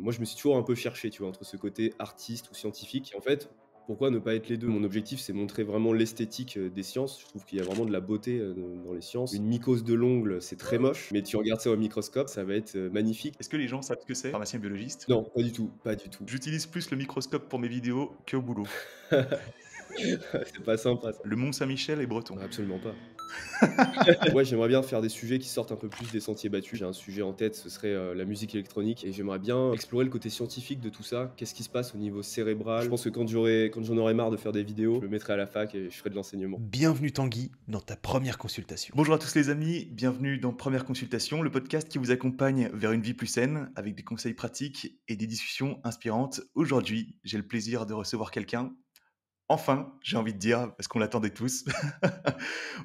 moi, je me suis toujours un peu cherché, tu vois, entre ce côté artiste ou scientifique. Et en fait, pourquoi ne pas être les deux? Mon objectif, c'est montrer vraiment l'esthétique des sciences. Je trouve qu'il y a vraiment de la beauté dans les sciences. Une mycose de l'ongle, c'est très moche, mais tu regardes ça au microscope, ça va être magnifique. Est-ce que les gens savent ce que c'est, pharmacien biologiste? Non, pas du tout, pas du tout. J'utilise plus le microscope pour mes vidéos qu'au boulot. C'est pas sympa ça. Le Mont Saint-Michel est breton. Absolument pas. Ouais, j'aimerais bien faire des sujets qui sortent un peu plus des sentiers battus. J'ai un sujet en tête, ce serait la musique électronique et j'aimerais bien explorer le côté scientifique de tout ça. Qu'est-ce qui se passe au niveau cérébral? Je pense que quand j'en aurai marre de faire des vidéos, je me mettrai à la fac et je ferai de l'enseignement. Bienvenue Tanguy dans ta première consultation. Bonjour à tous les amis, bienvenue dans Première Consultation, le podcast qui vous accompagne vers une vie plus saine, avec des conseils pratiques et des discussions inspirantes. Aujourd'hui, j'ai le plaisir de recevoir quelqu'un. Enfin, j'ai envie de dire, parce qu'on l'attendait tous.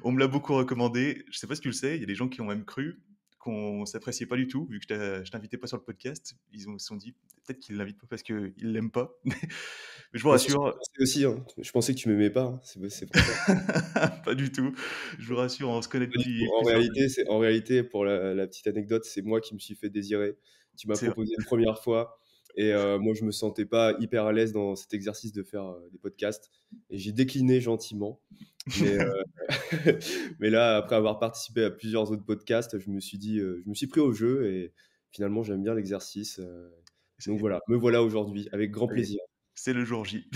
On me l'a beaucoup recommandé. Je sais pas si tu le sais, il y a des gens qui ont même cru qu'on s'appréciait pas du tout, vu que je t'invitais pas sur le podcast. Se sont dit peut-être qu'ils l'invitent pas parce qu'ils l'aiment pas. Mais je vous Moi, c'est ce que je rassure, pensais aussi, hein. Je pensais que tu m'aimais pas, hein. C'est pour ça. pas du tout. Je vous rassure, on se connaît Pas du tout. depuis En plusieurs réalité, années. pour la petite anecdote, c'est moi qui me suis fait désirer. Tu m'as C'est vrai. proposé une première fois et moi, je me sentais pas hyper à l'aise dans cet exercice de faire des podcasts et j'ai décliné gentiment. Mais, mais là, après avoir participé à plusieurs autres podcasts, je me suis dit, je me suis pris au jeu et finalement, j'aime bien l'exercice. Donc C'est voilà, me voilà aujourd'hui avec grand ça y est, plaisir. c'est le jour J.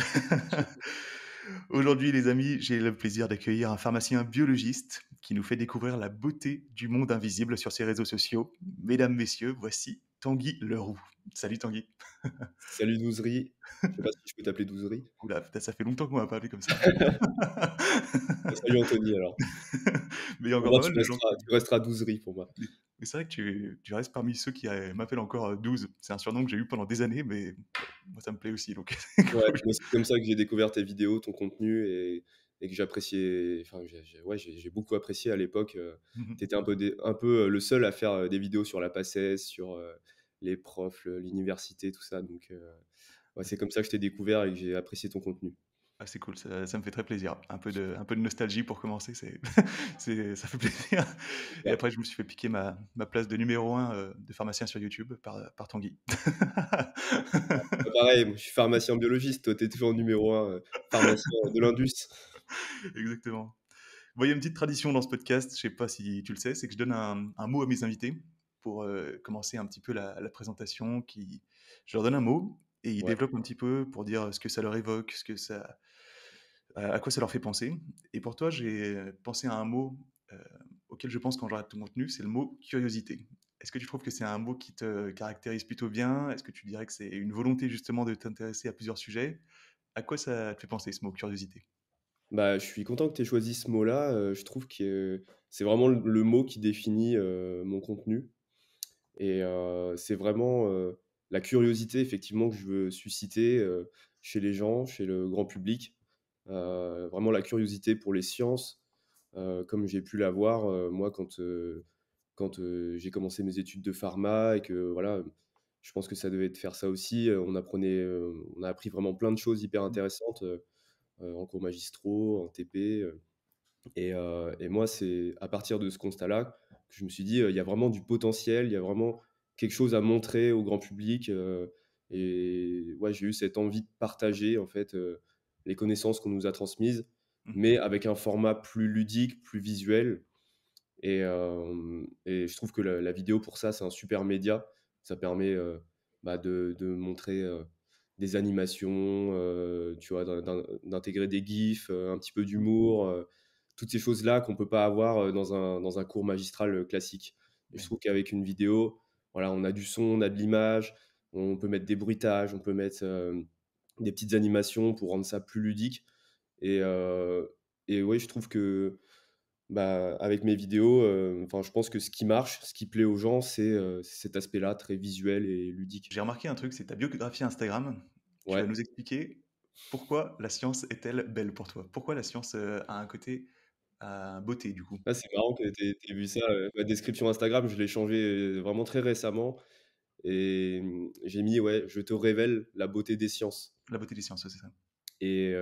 Aujourd'hui, les amis, j'ai le plaisir d'accueillir un pharmacien biologiste qui nous fait découvrir la beauté du monde invisible sur ses réseaux sociaux. Mesdames, messieurs, voici Tanguy Leroux. Salut Tanguy. Salut Douzerie. Je sais pas si je peux t'appeler Douzerie. Oula, putain, ça fait longtemps qu'on m'a pas appelé comme ça. Salut Anthony alors. Mais il y a Pour encore moi, pas mal de gens tu resteras Douzerie pour moi. mais c'est vrai que tu restes parmi ceux qui m'appellent encore 12. C'est un surnom que j'ai eu pendant des années, mais moi ça me plaît aussi, donc c'est Ouais, cool. moi, c'est comme ça que j'ai découvert tes vidéos, ton contenu et que j'appréciais, enfin, ouais, j'ai beaucoup apprécié à l'époque. Mhm. Tu étais un peu le seul à faire des vidéos sur la PACES, sur les profs, l'université, tout ça. Donc, ouais, c'est comme ça que je t'ai découvert et que j'ai apprécié ton contenu. Ah, c'est cool, ça me fait très plaisir. Un peu de nostalgie pour commencer, ça fait plaisir. Et Super. après, je me suis fait piquer ma place de numéro un de pharmacien sur YouTube par Tanguy. Bah, pareil, moi, je suis pharmacien biologiste. Toi, tu es toujours numéro un pharmacien de l'Indus. Exactement. Bon, il y a une petite tradition dans ce podcast, je sais pas si tu le sais, c'est que je donne un mot à mes invités pour commencer un petit peu la présentation. Je leur donne un mot et ils Ouais. développent un petit peu pour dire ce que ça leur évoque, à quoi ça leur fait penser. Et pour toi, j'ai pensé à un mot auquel je pense quand je regarde ton contenu, c'est le mot curiosité. Est-ce que tu trouves que c'est un mot qui te caractérise plutôt bien? Est-ce que tu dirais que c'est une volonté justement de t'intéresser à plusieurs sujets? À quoi ça te fait penser ce mot curiosité? Bah, je suis content que tu aies choisi ce mot-là. Je trouve que c'est vraiment le mot qui définit mon contenu. Et c'est vraiment la curiosité, effectivement, que je veux susciter chez les gens, chez le grand public. Vraiment la curiosité pour les sciences, comme j'ai pu l'avoir moi quand j'ai commencé mes études de pharma et que voilà, je pense que ça devait être faire ça aussi. On a appris vraiment plein de choses hyper intéressantes en cours magistraux, en TP. Et moi, c'est à partir de ce constat-là que je me suis dit, il y a vraiment du potentiel, il y a vraiment quelque chose à montrer au grand public. Et ouais, j'ai eu cette envie de partager en fait les connaissances qu'on nous a transmises, Mhm. mais avec un format plus ludique, plus visuel. Et je trouve que la vidéo, pour ça, c'est un super média. Ça permet de montrer des animations, tu vois, d'intégrer des gifs, un petit peu d'humour, toutes ces choses-là qu'on peut pas avoir dans un cours magistral classique. Et je Ouais. trouve qu'avec une vidéo, voilà, on a du son, on a de l'image, on peut mettre des bruitages, on peut mettre des petites animations pour rendre ça plus ludique. Et, euh, et oui, je trouve que bah, avec mes vidéos, enfin, je pense que ce qui marche, ce qui plaît aux gens, c'est cet aspect-là, très visuel et ludique. J'ai remarqué un truc, c'est ta biographie Instagram. Tu vas Ouais. nous expliquer pourquoi la science est-elle belle pour toi? Pourquoi la science a un côté beauté du coup? Ah, c'est marrant que tu vu ça, ma description Instagram, je l'ai changée, vraiment très récemment et j'ai mis, ouais: «Je te révèle la beauté des sciences» La beauté des sciences, ouais, c'est ça. et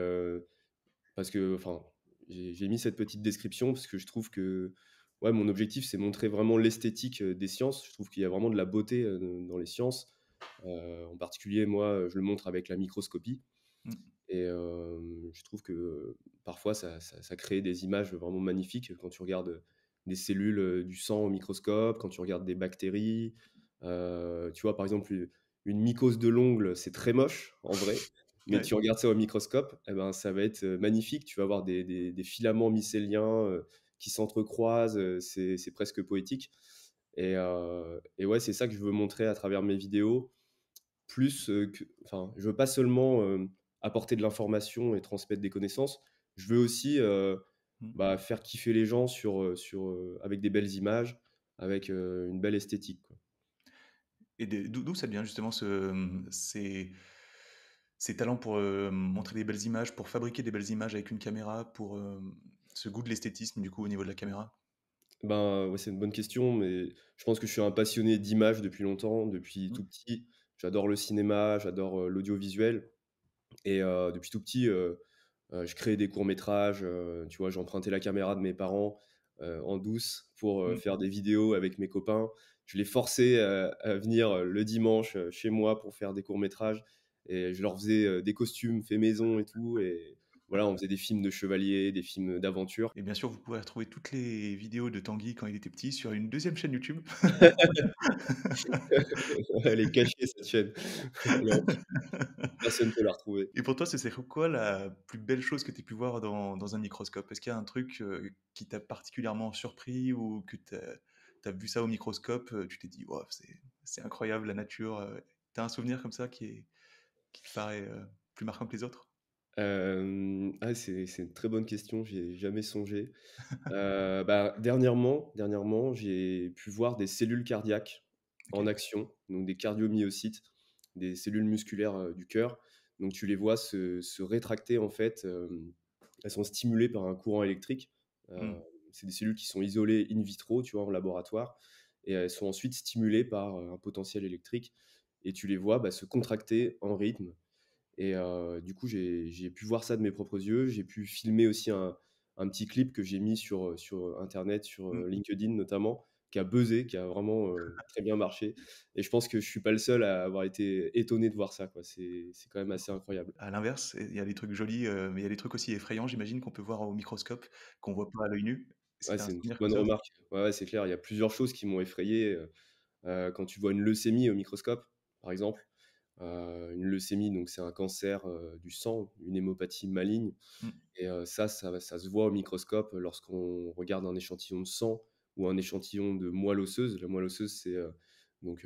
parce que enfin, j'ai mis cette petite description parce que je trouve que, ouais, mon objectif, c'est montrer vraiment l'esthétique, des sciences. Je trouve qu'il y a vraiment de la beauté, dans les sciences En particulier, moi, je le montre avec la microscopie Mmh. et je trouve que parfois ça crée des images vraiment magnifiques quand tu regardes, des cellules, du sang au microscope, quand tu regardes des bactéries. Tu vois, par exemple, une mycose de l'ongle, c'est très moche en vrai, mais Ouais. tu regardes ça au microscope et ben, ça va être, magnifique. Tu vas avoir des filaments mycéliens, qui s'entrecroisent, c'est presque poétique et ouais, c'est ça que je veux montrer à travers mes vidéos. Plus, que enfin, je veux pas seulement, apporter de l'information et transmettre des connaissances. Je veux aussi, Mmh. bah, faire kiffer les gens avec des belles images, avec, une belle esthétique, quoi. Et d'où ça vient justement ces talents pour montrer des belles images, pour fabriquer des belles images avec une caméra, pour ce goût de l'esthétisme du coup au niveau de la caméra? Ben, ouais, c'est une bonne question, mais je pense que je suis un passionné d'images depuis longtemps, depuis Mmh. tout petit. J'adore le cinéma, j'adore, l'audiovisuel et depuis tout petit, je créais des courts-métrages, tu vois? J'empruntais la caméra de mes parents, en douce pour, Mmh. faire des vidéos avec mes copains. Je les forçais, à venir, le dimanche, chez moi pour faire des courts-métrages et je leur faisais, des costumes faits maison et tout et voilà, on faisait des films de chevaliers, des films d'aventure. Et bien sûr, vous pouvez retrouver toutes les vidéos de Tanguy quand il était petit sur une deuxième chaîne YouTube. Elle est cachée cette chaîne. Elle est anti personne ne peut la retrouver. Et pour toi, ce serait quoi la plus belle chose que tu aies pu voir dans un microscope? Est-ce qu'il y a un truc, qui t'a particulièrement surpris ou que tu as vu ça au microscope, tu t'es dit: «Waouh, c'est incroyable la nature», tu as un souvenir comme ça qui te paraît, plus marquant que les autres? Ah, c'est une très bonne question, j'y ai jamais songé. Bah, dernièrement, j'ai pu voir des cellules cardiaques en OK. action, donc des cardiomyocytes, des cellules musculaires, du cœur. Donc tu les vois se rétracter en fait, elles sont stimulées par un courant électrique. Mmh. C'est des cellules qui sont isolées in vitro, tu vois, en laboratoire et elles sont ensuite stimulées par, un potentiel électrique et tu les vois, bah, se contracter en rythme et du coup, j'ai pu voir ça de mes propres yeux. J'ai pu filmer aussi un petit clip que j'ai mis sur internet, sur, Mmh. LinkedIn notamment, qui a buzzé, qui a vraiment, très bien marché et je pense que je suis pas le seul à avoir été étonné de voir ça, quoi. C'est quand même assez incroyable. À l'inverse, il y a des trucs jolis, mais il y a des trucs aussi effrayants, j'imagine, qu'on peut voir au microscope, qu'on voit pas à l'œil nu. Est-ce que Ouais, tu as un c'est une très souvenir comme bonne ça aussi? remarque. Ouais, ouais, c'est clair, il y a plusieurs choses qui m'ont effrayé, quand tu vois une leucémie au microscope, par exemple. Une leucémie, donc c'est un cancer, du sang, une hémopathie maligne. Mmh. Et ça se voit au microscope lorsqu'on regarde un échantillon de sang ou un échantillon de moelle osseuse. La moelle osseuse, c'est, donc,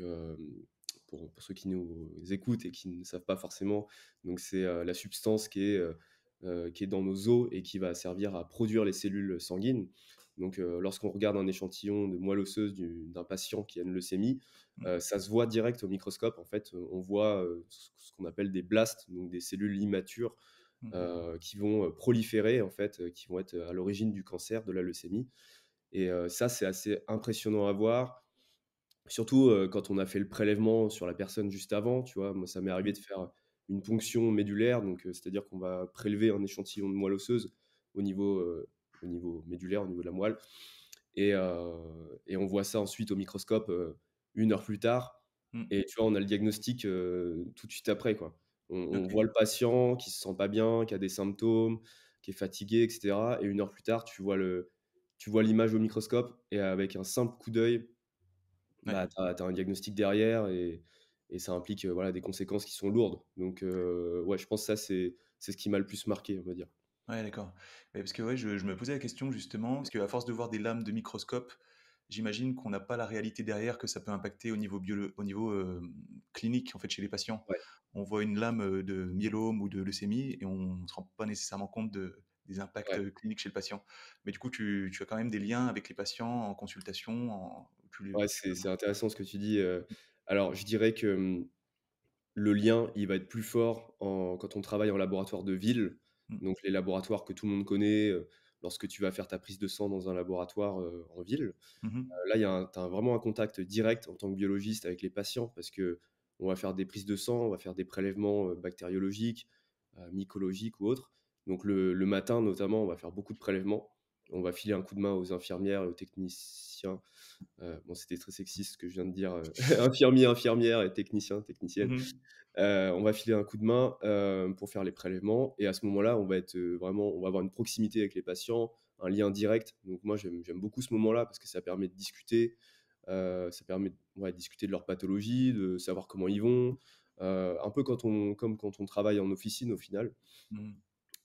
pour ceux qui nous écoutent et qui ne savent pas forcément, donc c'est, la substance qui est dans nos os et qui va servir à produire les cellules sanguines. Donc, lorsqu'on regarde un échantillon de moelle osseuse d'un patient qui a une leucémie, Mmh. ça se voit direct au microscope. En fait, on voit, ce qu'on appelle des blastes, donc des cellules immatures Mmh. qui vont, proliférer en fait, qui vont être, à l'origine du cancer, de la leucémie et ça, c'est assez impressionnant à voir. Surtout, quand on a fait le prélèvement sur la personne juste avant, tu vois? Moi, ça m'est arrivé Mmh. de faire une ponction médulaire, donc c'est-à-dire qu'on va prélever un échantillon de moelle osseuse au niveau, heu, au niveau médulaire, au niveau de la moelle et on voit ça ensuite au microscope, 1 heure plus tard Mmh. et tu vois, on a le diagnostic, tout de suite après, quoi. On OK. voit le patient qui se sent pas bien, qui a des symptômes, qui est fatigué et cetera et 1 heure plus tard, tu vois l'image au microscope et avec un simple coup d'œil, Ouais. bah, tu as un diagnostic derrière et ça implique, voilà, des conséquences qui sont lourdes. Donc ouais, je pense que ça, c'est ce qui m'a le plus marqué, on va dire. Ouais, d'accord. Mais parce que ouais, je me posais la question justement, parce qu'à force de voir des lames de microscope, j'imagine qu'on n'a pas la réalité derrière que ça peut impacter au niveau clinique en fait chez les patients. Ouais, On voit une lame de myélome ou de leucémie et on ne se rend pas nécessairement compte des impacts ouais. cliniques chez le patient. Mais du coup, tu as quand même des liens avec les patients en consultation, Ouais, c'est intéressant ce que tu dis, alors je dirais que, le lien, il va être plus fort quand on travaille en laboratoire de ville, Mm, donc les laboratoires que tout le monde connaît, lorsque tu vas faire ta prise de sang dans un laboratoire, en ville. mhm, Là, il y a tu as vraiment un contact direct en tant que biologiste avec les patients parce que on va faire des prises de sang, on va faire des prélèvements, bactériologiques, mycologiques ou autres. Donc le matin notamment, on va faire beaucoup de prélèvements on va filer un coup de main aux infirmières et aux techniciens. Bon, c'était très sexiste ce que je viens de dire, infirmiers, infirmières et techniciens, techniciennes. Mmh. On va filer un coup de main, pour faire les prélèvements et à ce moment-là, on va avoir une proximité avec les patients, un lien direct. Donc moi, j'aime beaucoup ce moment-là parce que ça permet de discuter, ça permet, ouais, de discuter de leur pathologie, de savoir comment ils vont, un peu comme quand on travaille en officine au final. Mmh.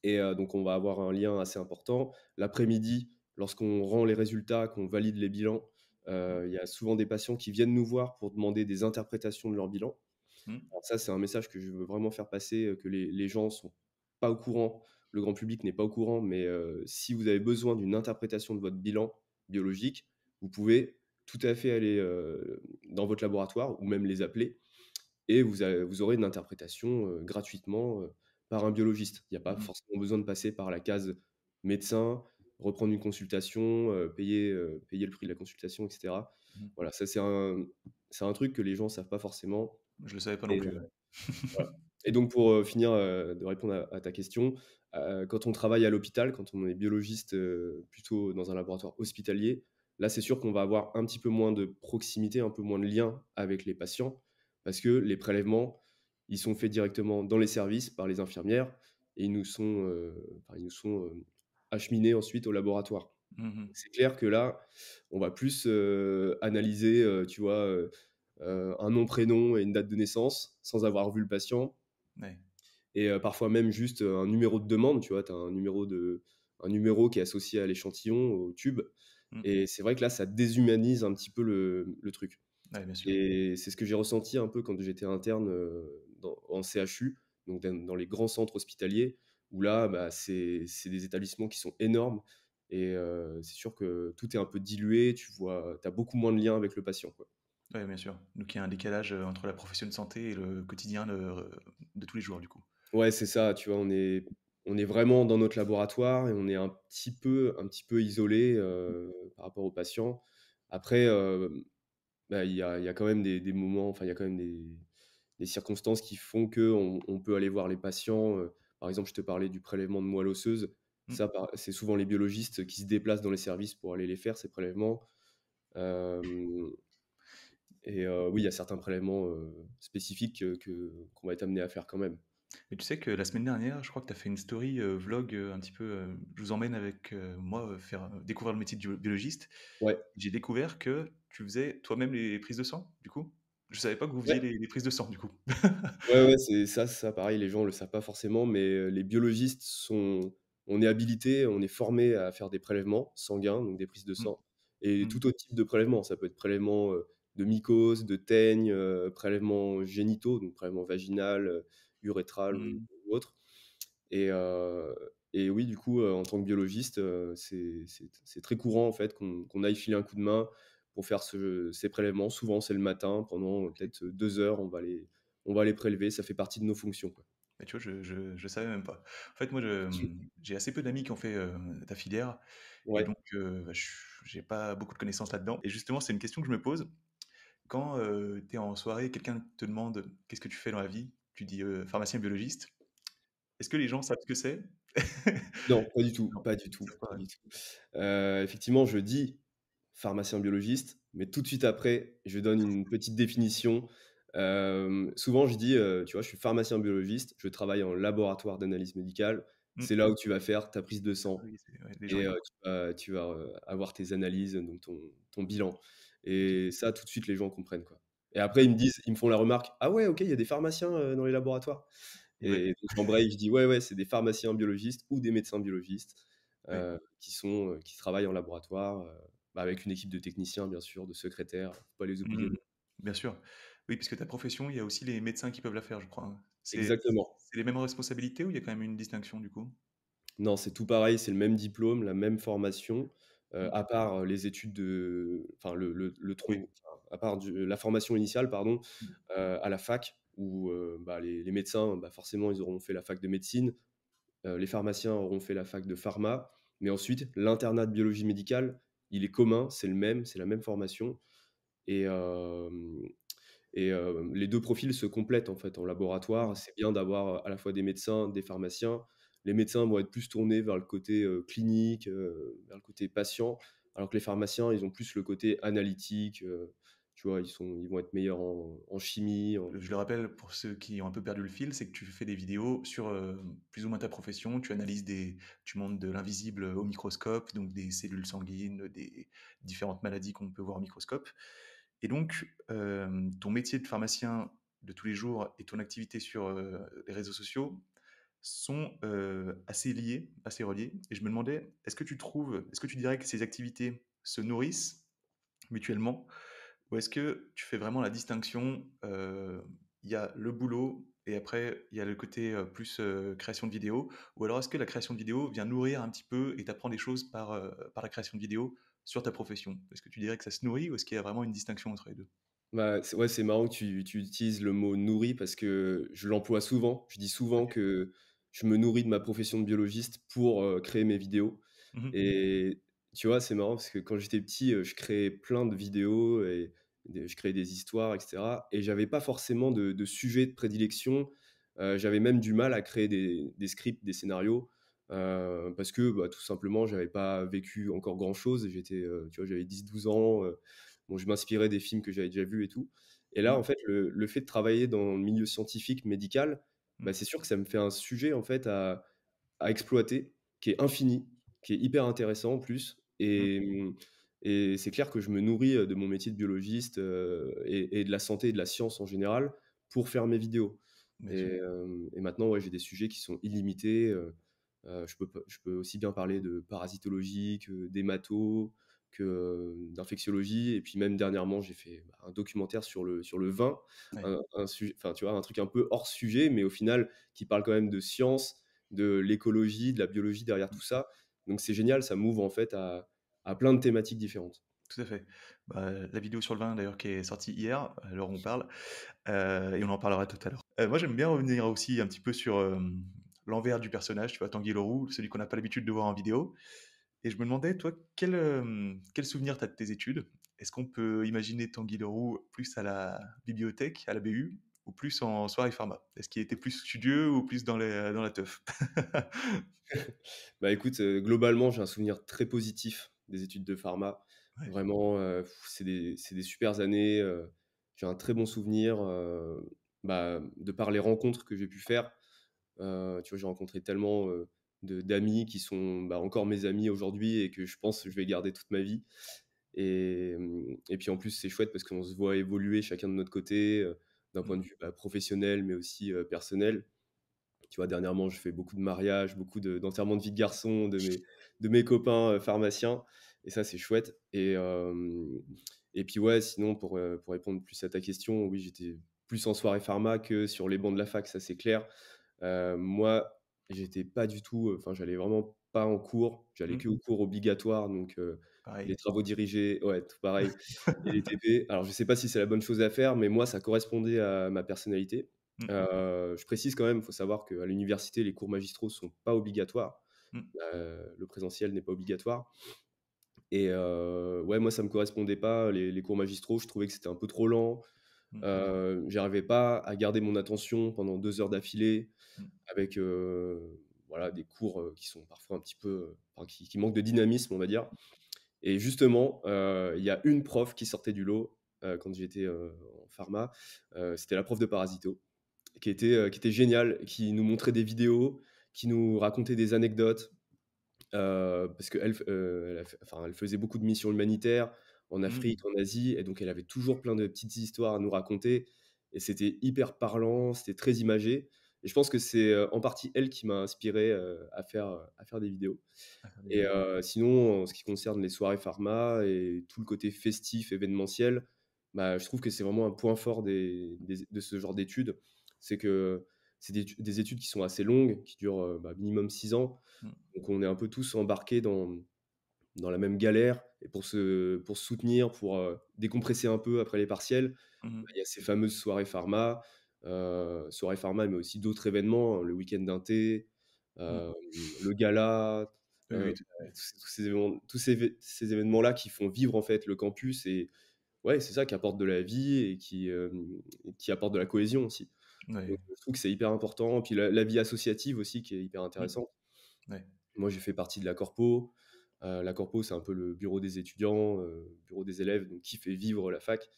Et donc on va avoir un lien assez important. L'après-midi, lorsqu'on rend les résultats, qu'on valide les bilans, il y a souvent des patients qui viennent nous voir pour demander des interprétations de leur bilan. Mmh. Alors ça, c'est un message que je veux vraiment faire passer, que les gens sont pas au courant, le grand public n'est pas au courant, mais si vous avez besoin d'une interprétation de votre bilan biologique, vous pouvez tout à fait aller, dans votre laboratoire ou même les appeler et vous aurez une interprétation, gratuitement, par un biologiste. Il n'y a pas Mmh. forcément besoin de passer par la case médecin, reprendre une consultation, payer le prix de la consultation et cetera. Mmh. Voilà, ça c'est un truc que les gens savent pas forcément Je le savais pas non et plus, ouais. voilà. Et donc pour, finir, de répondre à ta question, quand on travaille à l'hôpital, quand on est biologiste, plutôt dans un laboratoire hospitalier, là, c'est sûr qu'on va avoir un petit peu moins de proximité, un peu moins de lien avec les patients parce que les prélèvements, ils sont faits directement dans les services par les infirmières et ils nous sont, acheminés ensuite au laboratoire. Mmh. C'est clair que là, on va plus, analyser, tu vois, un nom, prénom et une date de naissance sans avoir vu le patient Ouais. et parfois même juste, un numéro de demande, tu vois? Tu as un numéro qui est associé à l'échantillon, au tube Mmh. et c'est vrai que là, ça déshumanise un petit peu le truc Ouais, bien sûr. et c'est ce que j'ai ressenti un peu quand j'étais interne, en CHU, donc dans les grands centres hospitaliers où là, bah, c'est des établissements qui sont énormes et c'est sûr que tout est un peu dilué, tu as beaucoup moins de liens avec le patient, quoi. Ouais, bien sûr. Donc il y a un décalage, entre la profession de santé et le quotidien de tous les jours, du coup. Ouais, c'est ça, tu vois? On est vraiment dans notre laboratoire et on est un petit peu isolé par rapport aux patients. Après, bah, il y a quand même des moments, enfin, il y a quand même des circonstances qui font qu'on peut aller voir les patients, par exemple, je te parlais du prélèvement de moelle osseuse. Mmh. C'est souvent les biologistes qui se déplacent dans les services pour aller les faire, ces prélèvements. Hem et oui, il y a certains prélèvements, spécifiques, qu'on va être amené à faire quand même. Mais tu sais que la semaine dernière, je crois que tu as fait une story, vlog, un petit peu, je vous emmène avec, moi, faire, découvrir le métier de biologiste. Ouais, J'ai découvert que tu faisais toi-même les prises de sang, du coup? Je savais pas que vous faisiez ouais. les prises de sang, du coup. Ouais, ouais, c'est ça pareil, les gens le savent pas forcément, mais les biologistes on est habilités, on est formés à faire des prélèvements sanguins, donc des prises de Mmh. sang et Mmh. tout autre type de prélèvement. Ça peut être prélèvement, de mycose, de teigne, prélèvements génitaux, donc prélèvement vaginal, urétral Mmh. ou autre et heu et oui, du coup, en tant que biologiste, c'est très courant en fait qu'on aille filer un coup de main pour faire ces prélèvements. Souvent, c'est le matin, pendant, OK. peut-être 2 heures, on va les prélever, ça fait partie de nos fonctions, quoi. Bah, tu vois, je savais même pas. En fait, moi, j'ai assez peu d'amis qui ont fait, ta filière et Ouais, donc bah, je j'ai pas beaucoup de connaissances là-dedans et justement, c'est une question que je me pose. Quand, tu es en soirée et quelqu'un te demande: «Qu'est-ce que tu fais dans la vie?» Tu dis, «Pharmacien biologiste». Est-ce que les gens savent ce que c'est? non, pas du tout, Non, pas du ils tout, savent pas, pas ouais. du tout. Effectivement, je dis pharmacien biologiste, mais tout de suite après, je donne une petite définition. Souvent, je dis, tu vois: «Je suis pharmacien biologiste, je travaille en laboratoire d'analyse médicale. Mmh. C'est là où tu vas faire ta prise de Ah sang oui, c'est ouais, les gens, et ils tu vas, avoir tes analyses, donc ton bilan» OK. et ça, tout de suite, les gens comprennent, quoi et après, ils me font la remarque: «Ah ouais, OK, il y a des pharmaciens, dans les laboratoires?» Et ouais, Et donc j'embraye, je dis: «Ouais, ouais, c'est des pharmaciens biologistes ou des médecins biologistes, ouais. qui travaillent en laboratoire, bah, avec une équipe de techniciens, bien sûr, de secrétaires, faut pas les oublier Mmh. non». Bien sûr. Oui, puisque ta profession, il y a aussi les médecins qui peuvent la faire, je crois, hein? Exactement. C'est les mêmes responsabilités ou il y a quand même une distinction, du coup? Non, c'est tout pareil, c'est le même diplôme, la même formation, Mmh. à part, les études de enfin le Oui. tronc enfin, à part la formation initiale, pardon, Mmh. à la fac où, bah, les médecins, bah, forcément, ils auront fait la fac de médecine. Les pharmaciens auront fait la fac de pharma, mais ensuite l'internat de biologie médicale, il est commun, c'est le même, c'est la même formation et les 2 profils se complètent, en fait, en Mmh. laboratoire. C'est bien d'avoir, à la fois des médecins, des pharmaciens. les médecins vont être plus tournés vers le côté clinique, vers le côté patient, alors que les pharmaciens, ils ont plus le côté analytique. Tu vois, ils vont être meilleurs en chimie. Je le rappelle pour ceux qui ont un peu perdu le fil, c'est que tu fais des vidéos sur plus ou moins ta profession. Tu analyses tu montes de l'invisible au microscope, donc des cellules sanguines, des différentes maladies qu'on peut voir au microscope. Et donc, ton métier de pharmacien de tous les jours et ton activité sur les réseaux sociaux sont assez liés, assez reliés. Et je me demandais, est-ce que tu dirais que ces activités se nourrissent mutuellement ou est-ce que tu fais vraiment la distinction, il y a le boulot et après il y a le côté, plus, création de vidéos? Ou alors est-ce que la création de vidéos vient nourrir un petit peu et t'apprends des choses par la création de vidéos sur ta profession? Est-ce que tu dirais que ça se nourrit ou est-ce qu'il y a vraiment une distinction entre les 2? Bah, ouais, c'est marrant que tu utilises le mot «nourri» parce que je l'emploie souvent. Je dis souvent OK. que je me nourris de ma profession de biologiste pour, créer mes vidéos. Mmh. Et tu vois, c'est marrant parce que quand j'étais petit, je créais plein de vidéos et je créais des histoires et cetera, et j'avais pas forcément de sujet de prédilection. J'avais même du mal à créer des scripts, des scénarios, parce que, bah, tout simplement, j'avais pas vécu encore grand chose. Tu vois, j'avais 10 12 ans. Bon, je m'inspirais des films que j'avais déjà vus et tout. Et là, Mmh. en fait, le fait de travailler dans le milieu scientifique, médical, Mmh. bah, c'est sûr que ça me fait un sujet, en fait, à exploiter, qui est infini, qui est hyper intéressant en plus. Mmh. Et c'est clair que je me nourris, de mon métier de biologiste, et de la santé et de la science en général pour faire mes vidéos. Bien sûr. Et maintenant, ouais, j'ai des sujets qui sont illimités. Je peux aussi bien parler de parasitologie que d'hémato, que, d'infectiologie. Et puis même dernièrement, j'ai fait, bah, un documentaire sur le vin, Ouais. un sujet, enfin, tu vois, un truc un peu hors sujet, mais au final qui parle quand même de science, de l'écologie, de la biologie derrière tout Mmh. ça. Donc c'est génial, ça m'ouvre en fait à plein de thématiques différentes. Tout à fait. Bah, la vidéo sur le vin d'ailleurs qui est sortie hier, à l'heure où on parle, et on en parlera tout à l'heure. Moi j'aime bien revenir aussi un petit peu sur, l'envers du personnage, tu vois? Tanguy Leroux, celui qu'on n'a pas l'habitude de voir en vidéo et je me demandais toi quel souvenir tu as de tes études? Est-ce qu'on peut imaginer Tanguy Leroux plus à la bibliothèque, à la BU ou plus en soirée pharma? Est-ce qu'il était plus studieux ou plus dans la teuf? Bah, écoute, globalement, j'ai un souvenir très positif des études de pharma. Ouais. Vraiment, c'est des supers années. J'ai un très bon souvenir, bah, de par les rencontres que j'ai pu faire. Tu vois, j'ai rencontré tellement, de d'amis qui sont, bah, encore mes amis aujourd'hui et que je pense que je vais garder toute ma vie. Et puis en plus, c'est chouette parce qu'on se voit évoluer chacun de notre côté, d'un point Mmh. de vue, bah, professionnel, mais aussi, personnel. Tu vois, dernièrement, je fais beaucoup de mariages, beaucoup d'enterrements de vie de garçons de mes copains, pharmaciens, et ça, c'est chouette. Et puis ouais, sinon pour répondre plus à ta question, oui, j'étais plus en soirée pharma que sur les bancs de la fac, ça, c'est clair. Moi, j'étais pas du tout, enfin, j'allais vraiment pas en cours, j'allais Mmh. que aux cours obligatoires, donc les Pareil. travaux dirigés, ouais, tout pareil, et les TP. Alors je sais pas si c'est la bonne chose à faire, mais moi, ça correspondait à ma personnalité. Mmh. Je précise quand même, il faut savoir qu'à l'université, les cours magistraux sont pas obligatoires. Mmh. Le présentiel n'est pas obligatoire. Et ouais, moi, ça me correspondait pas, les cours magistraux. Je trouvais que c'était un peu trop lent. Mmh. J'arrivais pas à garder mon attention pendant 2 heures d'affilée Mmh. avec, voilà, des cours, qui sont parfois un petit peu, enfin, qui manquent de dynamisme, on va dire. Et justement, il y a une prof qui sortait du lot, quand j'étais, en pharma. C'était la prof de parasito, qui était géniale, qui nous montrait des vidéos, qui nous racontait des anecdotes. Parce qu'elle elle a fait, enfin, elle faisait beaucoup de missions humanitaires en Mmh. Afrique, en Asie, et donc elle avait toujours plein de petites histoires à nous raconter, et c'était hyper parlant, c'était très imagé, et je pense que c'est, en partie elle qui m'a inspiré, à faire des vidéos. À faire des Et vidéos. sinon, en ce qui concerne les soirées pharma et tout le côté festif, événementiel, bah, je trouve que c'est vraiment un point fort de ce genre d'études. C'est que c'est des études qui sont assez longues, qui durent, bah, minimum 6 ans. Mmh. Donc on est un peu tous embarqués dans la même galère, et pour se soutenir, pour, décompresser un peu après les partiels, Mmh. bah, il y a ces fameuses soirées pharma, mais aussi d'autres événements, hein, le week-end d'un thé, Mmh. hem, le gala, Oui, oui, tout à fait. ces événements-là qui font vivre, en fait, le campus. Et ouais, c'est ça qui apporte de la vie et qui apporte de la cohésion aussi. Ouais. Donc je trouve que c'est hyper important. Puis la vie associative aussi qui est hyper Mmh. intéressante. Ouais. Moi, j'ai fait partie de la corpo. La corpo, c'est un peu le bureau des étudiants, bureau des élèves, donc qui fait vivre la fac.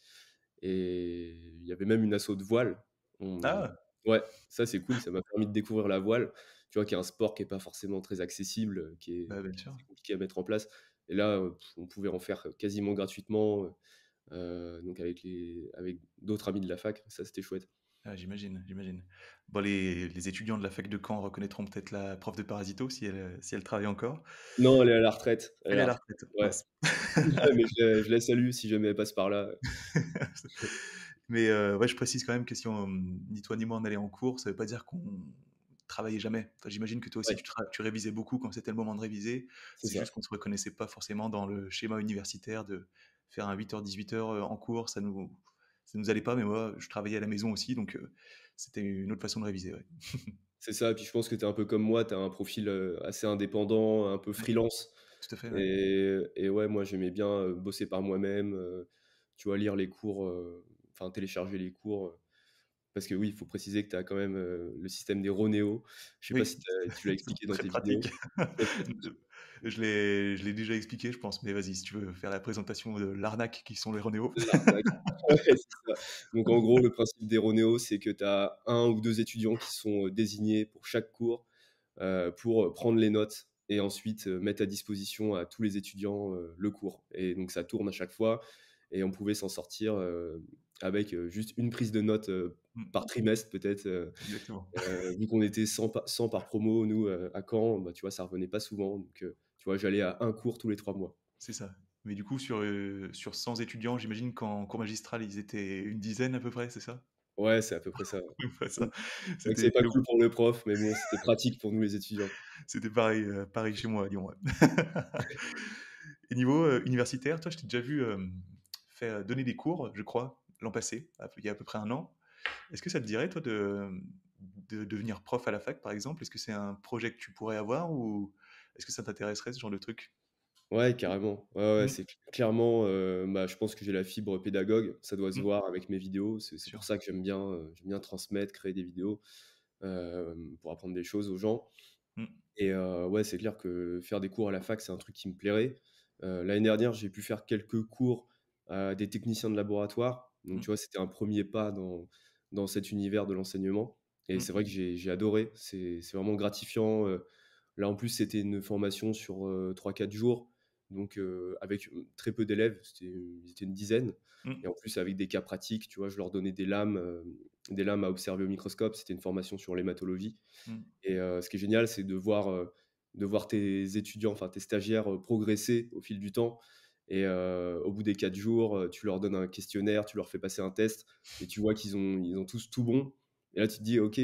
Et il y avait même une asso de voile. On Ah! Ouais, ça c'est cool, ça m'a permis de découvrir la voile, tu vois? Qui est un sport qui est pas forcément très accessible, Bah, bien qui est sûr. assez compliqué à mettre en place. Et là, on pouvait en faire quasiment gratuitement, donc avec d'autres amis de la fac, ça c'était chouette. Ah, j'imagine, j'imagine. Bon, les étudiants de la fac de Caen reconnaîtront peut-être la prof de parasito si elle travaille encore. Non, elle est à la retraite, elle est Elle à est à la la retraite, retraite, ouais. mince. Ouais, mais je la salue si jamais elle passe par là. Mais ouais, je précise quand même que si ni toi ni moi on allait en cours, ça veut pas dire qu'on travaillait jamais. Enfin, j'imagine que toi aussi Ouais, tu révisais beaucoup quand c'était le moment de réviser. c'est C'est ça. juste qu'on se reconnaissait pas forcément dans le schéma universitaire de faire un 8h-18h en cours, ça nous allait pas, mais moi je travaillais à la maison aussi, donc c'était une autre façon de réviser, ouais. C'est ça, et puis je pense que tu es un peu comme moi, tu as un profil, assez indépendant, un peu Ouais, freelance. tout à fait, ouais. Et ouais, moi j'aimais bien, bosser par moi-même, tu vois? Lire les cours, enfin télécharger les cours, parce que oui, il faut préciser que tu as quand même, le système des Ronéo. Je sais pas Oui, si tu l'as c'est expliqué dans très tes pratique. vidéos. Très pratique. Je l'ai déjà expliqué, je pense, mais vas-y, si tu veux faire la présentation de l'arnaque qui sont les Ronéo. L'arnaque. Ouais, c'est ça. Donc en gros, le principe des Ronéo, c'est que tu as 1 ou 2 étudiants qui sont, désignés pour chaque cours, pour, prendre les notes et ensuite, mettre à disposition à tous les étudiants, le cours. Et donc ça tourne à chaque fois et on pouvait s'en sortir, avec, juste une prise de notes, Mmh, par trimestre peut-être, exactement. vu qu'on était 100 par promo nous, à Caen, bah, tu vois, ça revenait pas souvent donc tu vois, j'allais à un cours tous les 3 mois. C'est ça. Mais du coup, sur 100 étudiants, j'imagine qu'en cours magistral, ils étaient une dizaine à peu près, c'est ça? Ouais, c'est à peu près ça, ouais. Même pas Mmh. ça. C'est vrai que c'est pas C'était cool pour le prof, mais bon, c'était pratique pour nous les étudiants. c'était pareil, pareil chez moi à Lyon, ouais. Et niveau, universitaire, toi, je t'ai déjà vu, faire donner des cours, je crois, l'an passé, il y a à peu près un an. Est-ce que ça te dirait, toi, de devenir prof à la fac, par exemple? Est-ce que c'est un projet que tu pourrais avoir ou est-ce que ça t'intéresserait, ce genre de truc? Ouais, carrément. Ouais, ouais, Mmh, c'est clairement, bah, je pense que j'ai la fibre pédagogue, ça doit se mmh, voir avec mes vidéos. C'est sûr. pour ça que j'aime bien transmettre, créer des vidéos, pour apprendre des choses aux gens. Mmh, Et ouais, c'est clair que faire des cours à la fac, c'est un truc qui me plairait. L'année dernière, j'ai pu faire quelques cours à des techniciens de laboratoire. Donc mmh, tu vois, c'était un premier pas dans cet univers de l'enseignement et mmh, c'est vrai que j'ai adoré. C'est vraiment gratifiant, là, en plus, c'était une formation sur, 3-4 jours, donc avec, très peu d'élèves, ils étaient une dizaine mmh, et en plus avec des cas pratiques, tu vois? Je leur donnais des lames à observer au microscope. C'était une formation sur l'hématologie. mmh. Et ce qui est génial, c'est de voir tes étudiants, enfin tes stagiaires, progresser au fil du temps. Et au bout des 4 jours, tu leur donnes un questionnaire, tu leur fais passer un test et tu vois ils ont tous tout bon. Et là, tu te dis: «OK,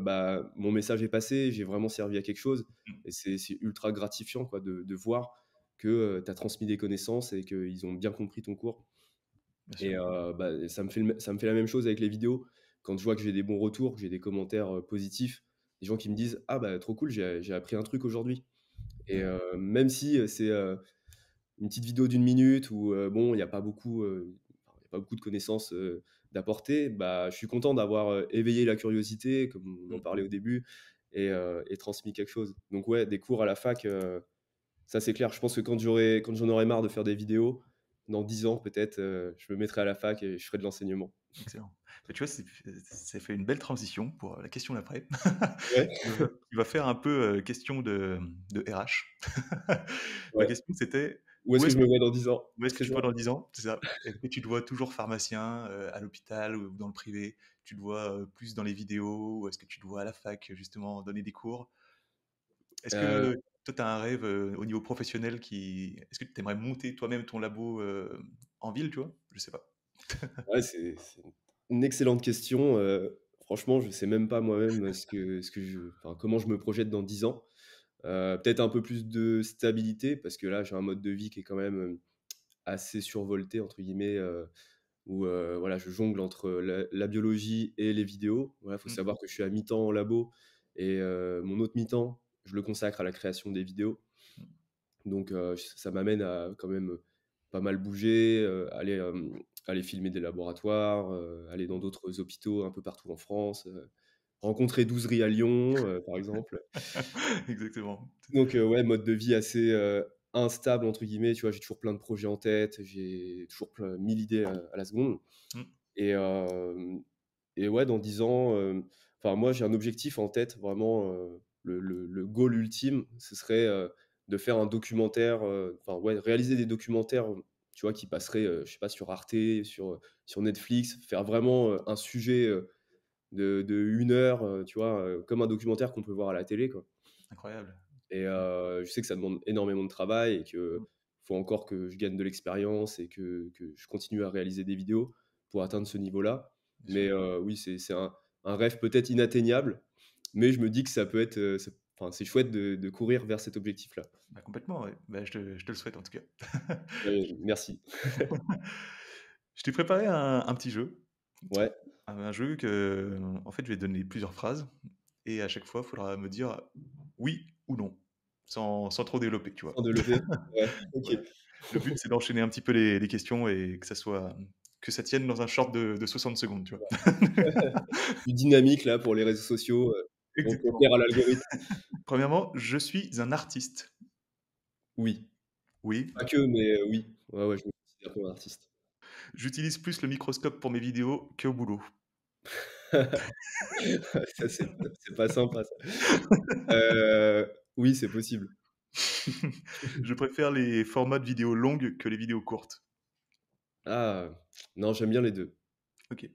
bah, mon message est passé, j'ai vraiment servi à quelque chose». Mmh. Et c'est ultra gratifiant, quoi, de voir que, tu as transmis des connaissances et qu'ils ont bien compris ton cours. Bien Et sûr. bah, ça me fait la même chose avec les vidéos. Quand je vois que j'ai des bons retours, que j'ai des commentaires, positifs, des gens qui me disent: «Ah bah, trop cool, j'ai appris un truc aujourd'hui». Et Ouais. même si, c'est, une petite vidéo d'une minute où, bon, il y a pas beaucoup de connaissances, d'apporter, bah, je suis content d'avoir, éveillé la curiosité, comme on en Mmh. parlait au début et transmis quelque chose. Donc ouais, des cours à la fac, ça c'est clair. Je pense que quand j'en aurai marre de faire des vidéos, dans 10 ans peut-être, je me mettrai à la fac et je ferai de l'enseignement. Excellent. Bah, tu vois, ça fait une belle transition pour, la question d'après, Ouais, qui va faire un peu, question de RH. Ma ouais. question, c'était Où est-ce où que est-ce je me vois dans 10 ans? où est-ce que C'est tu te ça? vois dans 10 ans? C'est ça. Est-ce que tu te vois toujours pharmacien, à l'hôpital ou dans le privé? Tu te vois, plus dans les vidéos ou est-ce que tu te vois à la fac, justement, donner des cours? Est-ce Heu, que toi, tu as un rêve, au niveau professionnel est-ce que tu aimerais monter toi-même ton labo, en ville, tu vois? Je sais pas. ouais, c'est une excellente question, franchement, je sais même pas moi-même, enfin, comment je me projette dans 10 ans. Peut-être un peu plus de stabilité parce que là, j'ai un mode de vie qui est quand même, assez «survolté» entre guillemets, où, voilà, je jongle entre la biologie et les vidéos. Voilà, faut Mmh, savoir que je suis à mi-temps en labo et mon autre mi-temps, je le consacre à la création des vidéos. mmh, Donc ça m'amène à quand même, pas mal bouger, aller, aller filmer des laboratoires, aller dans d'autres hôpitaux un peu partout en France, rencontrer Douzerie à Lyon, par exemple. Exactement. Donc ouais, mode de vie assez, «instable» entre guillemets, tu vois? J'ai toujours plein de projets en tête, j'ai toujours plein 1000 idées à la seconde Mmh. et hem et ouais, dans 10 ans, enfin moi j'ai un objectif en tête vraiment, le goal ultime, ce serait, de faire un documentaire, enfin ouais, réaliser des documentaires, tu vois? Qui passeraient, je sais pas sur Arte, sur Netflix, faire vraiment, un sujet, de 1 heure, tu vois? Comme un documentaire qu'on peut voir à la télé, quoi. Incroyable. Et je sais que ça demande énormément de travail et Mmh. qu'il faut encore que je gagne de l'expérience et que je continue à réaliser des vidéos pour atteindre ce niveau-là. Bien Mais sûr. oui, c'est un rêve peut-être inatteignable, mais je me dis que ça peut être, enfin, c'est chouette de courir vers cet objectif-là. Bah, complètement, ouais. Bah, je te le souhaite en tout cas. Merci. Je t'ai préparé un petit jeu. Ouais, Un jeu que, en fait, je vais te donner plusieurs phrases et à chaque fois, il faudra me dire oui ou non, sans trop développer, tu vois? sans développer? Ouais, OK. Ouais. Le but, c'est d'enchaîner un petit peu les questions et que ça tienne dans un short de 60 secondes, tu vois? Du dynamique là pour les réseaux sociaux, pour Exactement. plaire à l'algorithme. Premièrement, je suis un artiste. Oui, Oui. pas que, mais oui. Ouais, ouais, je me considère comme un artiste. J'utilise plus le microscope pour mes vidéos qu'au boulot. Ça, c'est pas sympa ça. Oui, c'est possible. Je préfère les formats de vidéos longues que les vidéos courtes. Ah! Non, j'aime bien les 2. OK.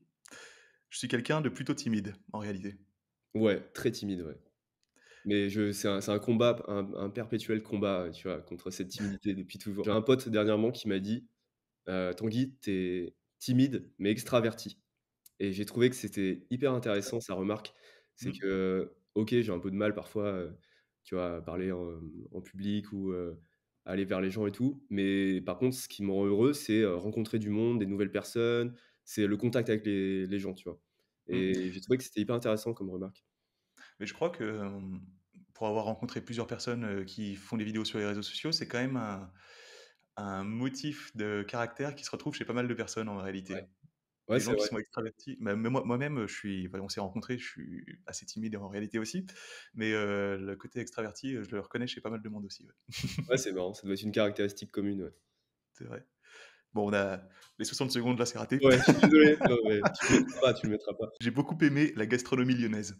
Je suis quelqu'un de plutôt timide, en réalité. Ouais, très timide, ouais. Mais c'est un combat, un perpétuel combat, tu vois, contre cette timidité depuis toujours. J'ai un pote dernièrement qui m'a dit: «Tanguy, tu es timide mais extraverti». Et j'ai trouvé que c'était hyper intéressant sa remarque. C'est Mmh. que, OK, j'ai un peu de mal parfois, tu vois, à parler en public ou, aller vers les gens et tout. Mais par contre, ce qui me rend heureux, c'est, rencontrer du monde, des nouvelles personnes, c'est le contact avec les gens, tu vois? Mmh. Et j'ai trouvé que c'était hyper intéressant comme remarque. Mais je crois que, pour avoir rencontré plusieurs personnes, qui font des vidéos sur les réseaux sociaux, c'est quand même un motif de caractère qui se retrouve chez pas mal de personnes en Ouais. réalité. Ouais, Les c'est gens qui vrai. sont extravertis, bah, même moi-même, je suis enfin, on s'est rencontrés, je suis assez timide en réalité aussi, mais le côté extraverti, je le reconnais chez pas mal de monde aussi, ouais. Ouais, c'est marrant, ça doit être une caractéristique commune, ouais. C'est vrai. Bon, on a les 60 secondes là, c'est raté. Ouais, je suis désolé, non mais tu le mettras pas, tu le mettras pas. J'ai beaucoup aimé la gastronomie lyonnaise.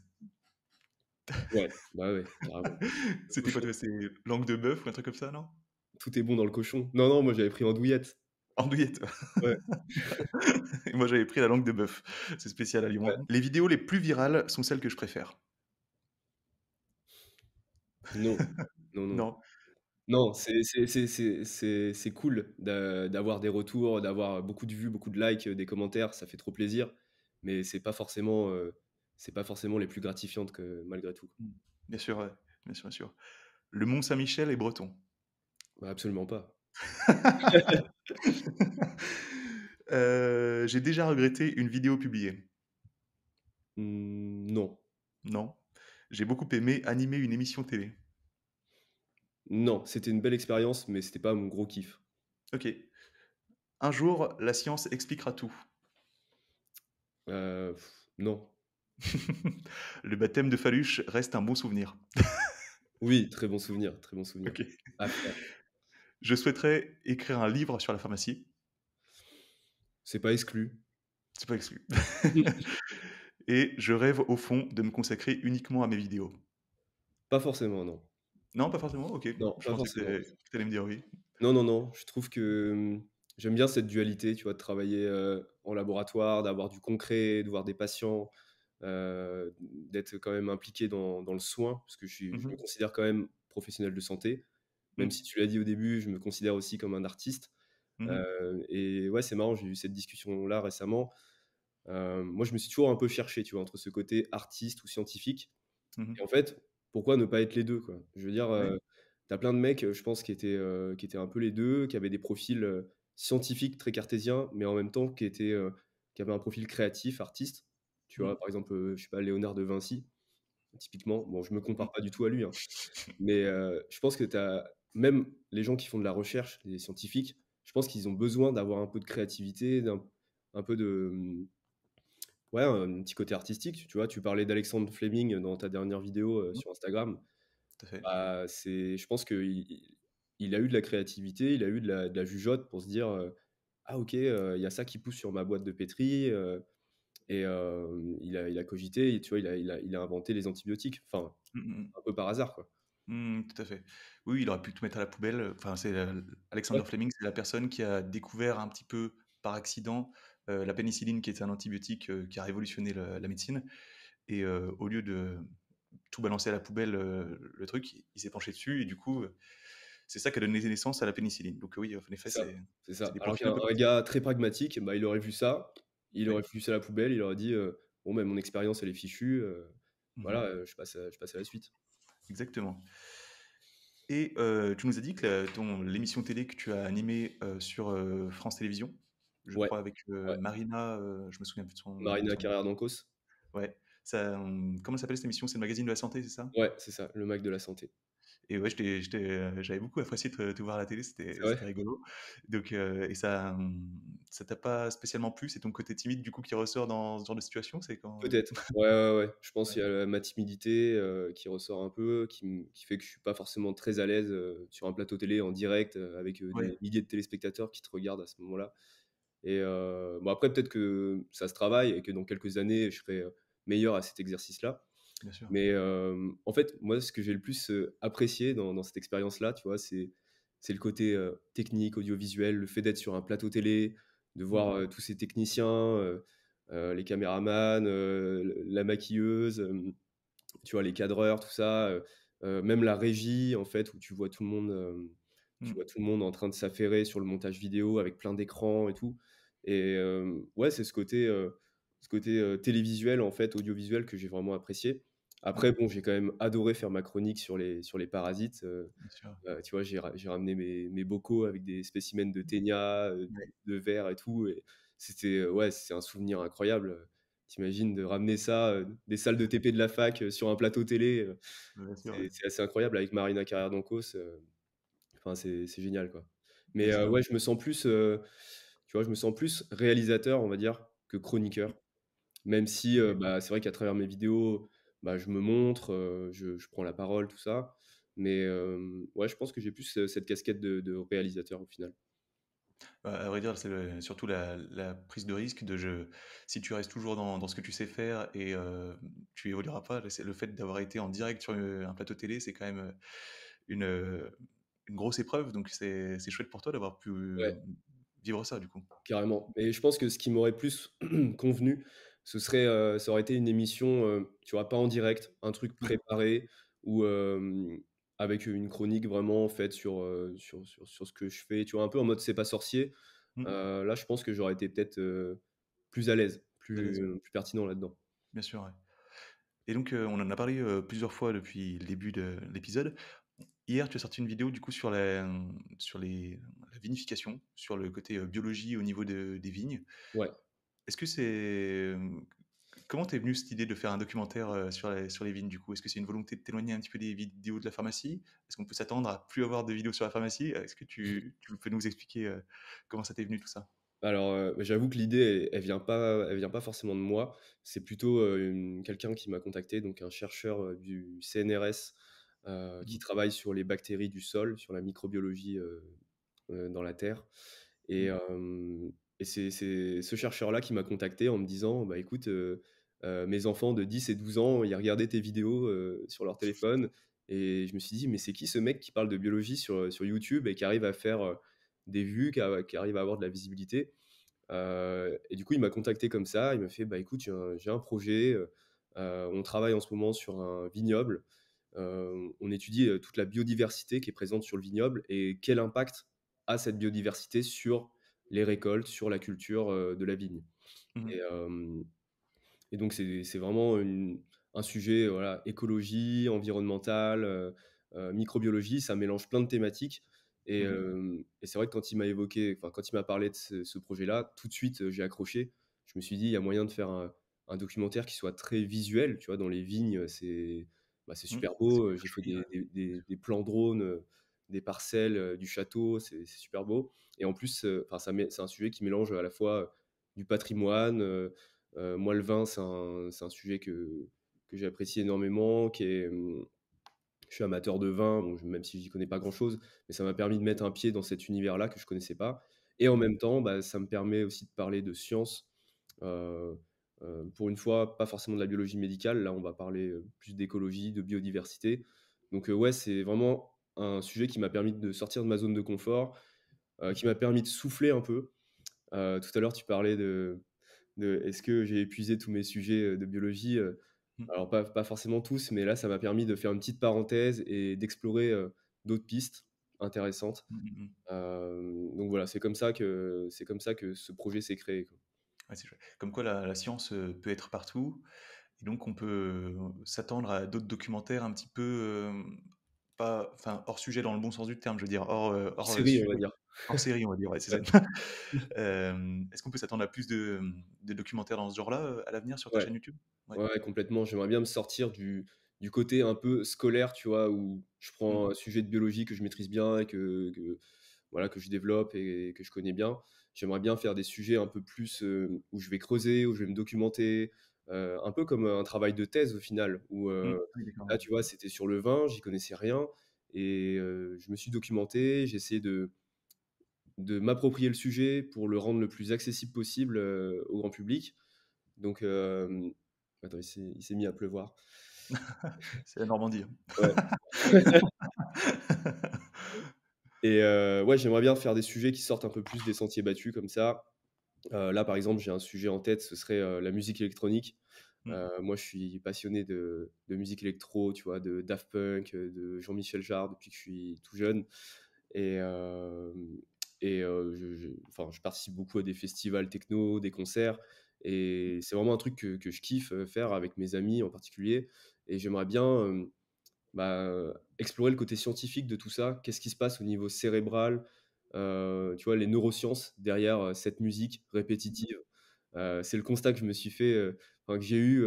Ouais, bah, ouais, carrément. Le C'était quoi cochon, toi? C'est langue de bœuf ou un truc comme ça, non? tout est bon dans le cochon. Non, non, moi j'avais pris andouillette. Andouillette. Ouais, Et moi, j'avais pris la langue de bœuf. C'est spécial à ouais. Lyon. Les vidéos les plus virales sont celles que je préfère. Non, non, non. Non? Non, c'est cool d'avoir des retours, d'avoir beaucoup de vues, beaucoup de likes, des commentaires, ça fait trop plaisir, mais c'est pas forcément les plus gratifiantes que malgré tout. Mmh. Bien sûr, ouais. Bien sûr, bien sûr. Le Mont Saint-Michel est breton. Bah, absolument pas. J'ai déjà regretté une vidéo publiée. Non. Non? J'ai beaucoup aimé animer une émission télé. Non, c'était une belle expérience, mais c'était pas mon gros kiff. OK. Un jour, la science expliquera tout. Heu, non. Le baptême de Faluche reste un bon souvenir. Oui, très bon souvenir. OK. À faire. Je souhaiterais écrire un livre sur la pharmacie. C'est pas exclu. C'est pas exclu. Et je rêve au fond de me consacrer uniquement à mes vidéos. Pas forcément, non. Non, pas forcément? OK. Non, Je pas pensais que forcément. tu allais me dire oui. Non, non, non, je trouve que, j'aime bien cette dualité, tu vois? De travailler, en laboratoire, d'avoir du concret, de voir des patients, d'être quand même impliqué dans le soin, parce que je me Mmh. considère quand même professionnel de santé. Même Mmh. si tu l'as dit au début, je me considère aussi comme un artiste, Mmh. et ouais, c'est marrant, j'ai eu cette discussion-là récemment. Moi, je me suis toujours un peu cherché, tu vois? Entre ce côté artiste ou scientifique. Mmh. Et en fait, pourquoi ne pas être les 2 quoi? Je veux dire, Oui. tu plein de mecs, je pense qui étaient un peu les 2, qui avaient des profils, scientifiques très cartésiens, mais en même temps qui avaient un profil créatif, artiste. Tu Mmh. vois? Par exemple, je sais pas, Léonard de Vinci, typiquement. Bon, je me Mmh. compare pas du tout à lui, hein, mais je pense que tu as même les gens qui font de la recherche, les scientifiques, je pense qu'ils ont besoin d'avoir un peu de créativité, un peu de, ouais, un petit côté artistique, tu vois? Tu parlais d'Alexandre Fleming dans ta dernière vidéo, Mmh, sur Instagram. tout à fait. Bah, je pense qu'il a eu de la créativité, il a eu de la jugeote pour se dire, «Ah OK, il y a ça qui pousse sur ma boîte de pétri», et il a cogité et tu vois, il a inventé les antibiotiques, enfin, Mmh mh, mmh. un peu par hasard, quoi. Tout à fait. Oui, il aurait pu tout mettre à la poubelle, enfin, c'est, Alexander Ouais, Fleming, c'est la personne qui a découvert un petit peu par accident, la pénicilline qui est un antibiotique, qui a révolutionné la médecine et au lieu de tout balancer à la poubelle, le truc, il s'est penché dessus et du coup, c'est ça qui a donné naissance à la pénicilline. Donc oui, en effet, c'est ça, c'est c'est ça. des Alors profils un peu qu'un particuliers. gars très pragmatique, bah, il aurait vu ça, il Ouais. aurait foutu ça à la poubelle, il aurait dit, «Bon, ben mon expérience, elle est fichue, Mmh. voilà, je passe à la suite». Exactement. Et tu nous as dit que l'émission télé que tu as animée, sur, France Télévisions, je Ouais, crois avec, ouais. Marina, je me souviens plus de Marina son nom. Carrère d'Ancos. Ouais, ça, comment s'appelle cette émission? C'est le magazine de la santé, c'est ça? Ouais, c'est ça, le Mac de la santé. Et ouais, j'avais beaucoup apprécié de te voir à la télé, C'est c'était vrai? c'était rigolo. Donc et ça, ça t'a pas spécialement plu? C'est ton côté timide, du coup, qui ressort dans ce genre de situation? C'est quand Peut-être. Ouais, ouais, ouais. Je pense ouais, qu'il y a ma timidité, qui ressort un peu, qui fait que je suis pas forcément très à l'aise, sur un plateau télé en direct, avec, ouais, des milliers de téléspectateurs qui te regardent à ce moment-là. Et bon, après peut-être que ça se travaille et que dans quelques années je serai, meilleur à cet exercice-là. bien sûr. Mais en fait, moi, ce que j'ai le plus, apprécié dans cette expérience-là, tu vois, c'est le côté, technique, audiovisuel, le fait d'être sur un plateau télé, de Mmh. voir, tous ces techniciens, les caméramans, la maquilleuse, tu vois, les cadreurs, tout ça, même la régie, en fait, où tu Mmh. vois tout le monde en train de s'affairer sur le montage vidéo avec plein d'écrans et tout. Et ouais, c'est ce côté, télévisuel, en fait, audiovisuel que j'ai vraiment apprécié. Ouais, Après, bon, j'ai quand même adoré faire ma chronique sur les parasites, bien sûr. tu vois, j'ai ramené mes bocaux avec des spécimens de ténia, Ouais, de verre et tout, et c'était, ouais, c'est un souvenir incroyable. Tu de ramener ça, des salles de TP de la fac, sur un plateau télé, bien sûr, ouais. c'est assez incroyable avec Marina Carrère d'Ancos, enfin c'est génial, quoi. Bien Mais sûr. ouais, je me sens plus, tu vois, je me sens plus réalisateur, on va dire, que chroniqueur. Même si, OK. bah, c'est vrai qu'à travers mes vidéos, bah, je me montre, je prends la parole, tout ça. Mais ouais, je pense que j'ai plus, cette casquette de réalisateur au final. Bah, à vrai dire, c'est surtout la prise de risque si tu restes toujours dans ce que tu sais faire et tu évolueras pas, c'est le fait d'avoir été en direct sur, un plateau télé, c'est quand même, une, heu, une grosse épreuve, donc c'est chouette pour toi d'avoir pu, Ouais. vivre ça, du coup. Carrément. Et je pense que ce qui m'aurait plus convenu, ça aurait été une émission, tu vois, pas en direct, un truc Ouais. préparé ou avec une chronique vraiment faite sur ce que je fais, tu vois? Un peu en mode «C'est pas sorcier». Mmh. Là, je pense que j'aurais été peut-être, plus à l'aise, Plus à l'aise, ouais. plus pertinent là-dedans. Bien sûr, ouais. Et donc, on en a parlé, plusieurs fois depuis le début de l'épisode. Hier, tu as sorti une vidéo, du coup, sur la vinification, sur le côté, biologie au niveau des vignes. Ouais. Est-ce que c'est, comment t'es venue cette idée de faire un documentaire, sur les vignes, du coup? Est-ce que c'est une volonté de t'éloigner un petit peu des vidéos de la pharmacie? Est-ce qu'on peut s'attendre à plus avoir de vidéos sur la pharmacie? Est-ce que tu peux nous expliquer, comment ça t'est venu tout ça? Alors, j'avoue que l'idée, elle vient pas forcément de moi. C'est plutôt, quelqu'un qui m'a contacté, donc un chercheur, du CNRS, qui Mmh. travaille sur les bactéries du sol, sur la microbiologie, dans la terre. Et Mmh. hem et c'est ce chercheur-là qui m'a contacté en me disant: «Bah, écoute, mes enfants de 10 et 12 ans, ils regardaient tes vidéos, sur leur téléphone», et je me suis dit: «Mais c'est qui ce mec qui parle de biologie sur YouTube et qui arrive à faire, des vues, qui arrive à avoir de la visibilité?» Et du coup, il m'a contacté comme ça. Il m'a fait: «Bah, écoute, j'ai un projet, on travaille en ce moment sur un vignoble. On étudie, toute la biodiversité qui est présente sur le vignoble et quel impact a cette biodiversité sur les récoltes, sur la culture, de la vigne». Mmh mh. Et donc c'est vraiment un sujet, voilà, écologie, environnemental, microbiologie, ça mélange plein de thématiques. Et Mmh. c'est vrai que quand il m'a parlé de ce projet-là, tout de suite, j'ai accroché. Je me suis dit: «Il y a moyen de faire un documentaire qui soit très visuel», tu vois? Dans les vignes, c'est Mmh. super C'est beau, j'ai plutôt fait joli, ouais. des plans drone, des parcelles, du château, c'est super beau. Et en plus, enfin c'est un sujet qui mélange à la fois du patrimoine. Moi, le vin, c'est un sujet que j'apprécie énormément, je suis amateur de vin, bon, même si j'y connais pas grand-chose, mais ça m'a permis de mettre un pied dans cet univers-là que je connaissais pas. Et en Mmh. même temps, bah, ça me permet aussi de parler de science. Heu pour une fois, pas forcément de la biologie médicale. Là, on va parler, plus d'écologie, de biodiversité. Donc, ouais, c'est vraiment un sujet qui m'a permis de sortir de ma zone de confort, qui m'a permis de souffler un peu. Tout à l'heure, tu parlais de est-ce que j'ai épuisé tous mes sujets, de biologie? Mmh. Alors pas forcément tous, mais là, ça m'a permis de faire une petite parenthèse et d'explorer, d'autres pistes intéressantes. Mmh mh, mmh. Donc voilà, c'est comme ça que ce projet s'est créé, quoi. Ouais, c'est chouette. Comme quoi la science, peut être partout et donc on peut, s'attendre à d'autres documentaires un petit peu, pas enfin, hors sujet dans le bon sens du terme, je veux dire Hors hors, série, on va sujet, dire. hors série, on va dire, ouais, c'est ça. Ouais. Est-ce qu'on peut s'attendre à plus de documentaires dans ce genre-là, à l'avenir sur ta Ouais. chaîne YouTube? Ouais. Ouais, ouais, complètement. J'aimerais bien me sortir du côté un peu scolaire, tu vois? Où je Mmh. prends un sujet de biologie que je maîtrise bien et que voilà, que je développe et que je connais bien. J'aimerais bien faire des sujets un peu plus, où je vais creuser, où je vais me documenter, un peu comme un travail de thèse au final, où, Mmh. Oui, d'accord, là, ouais. tu vois, c'était sur le vin, j'y connaissais rien et je me suis documenté, j'ai essayé de m'approprier le sujet pour le rendre le plus accessible possible, au grand public. Donc, attends, il s'est mis à pleuvoir. C'est la Normandie, Ouais. hein. Et ouais, j'aimerais bien faire des sujets qui sortent un peu plus des sentiers battus comme ça. Là, par exemple, j'ai un sujet en tête, ce serait, la musique électronique. Mmh. Moi, je suis passionné de musique électro, tu vois? De Daft Punk, de Jean-Michel Jarre depuis que je suis tout jeune et je participe beaucoup à des festivals techno, des concerts et c'est vraiment un truc que je kiffe, faire avec mes amis en particulier et j'aimerais bien, explorer le côté scientifique de tout ça. Qu'est-ce qui se passe au niveau cérébral? Tu vois, les neurosciences derrière, cette musique répétitive. C'est le constat que je me suis fait, enfin que j'ai eu,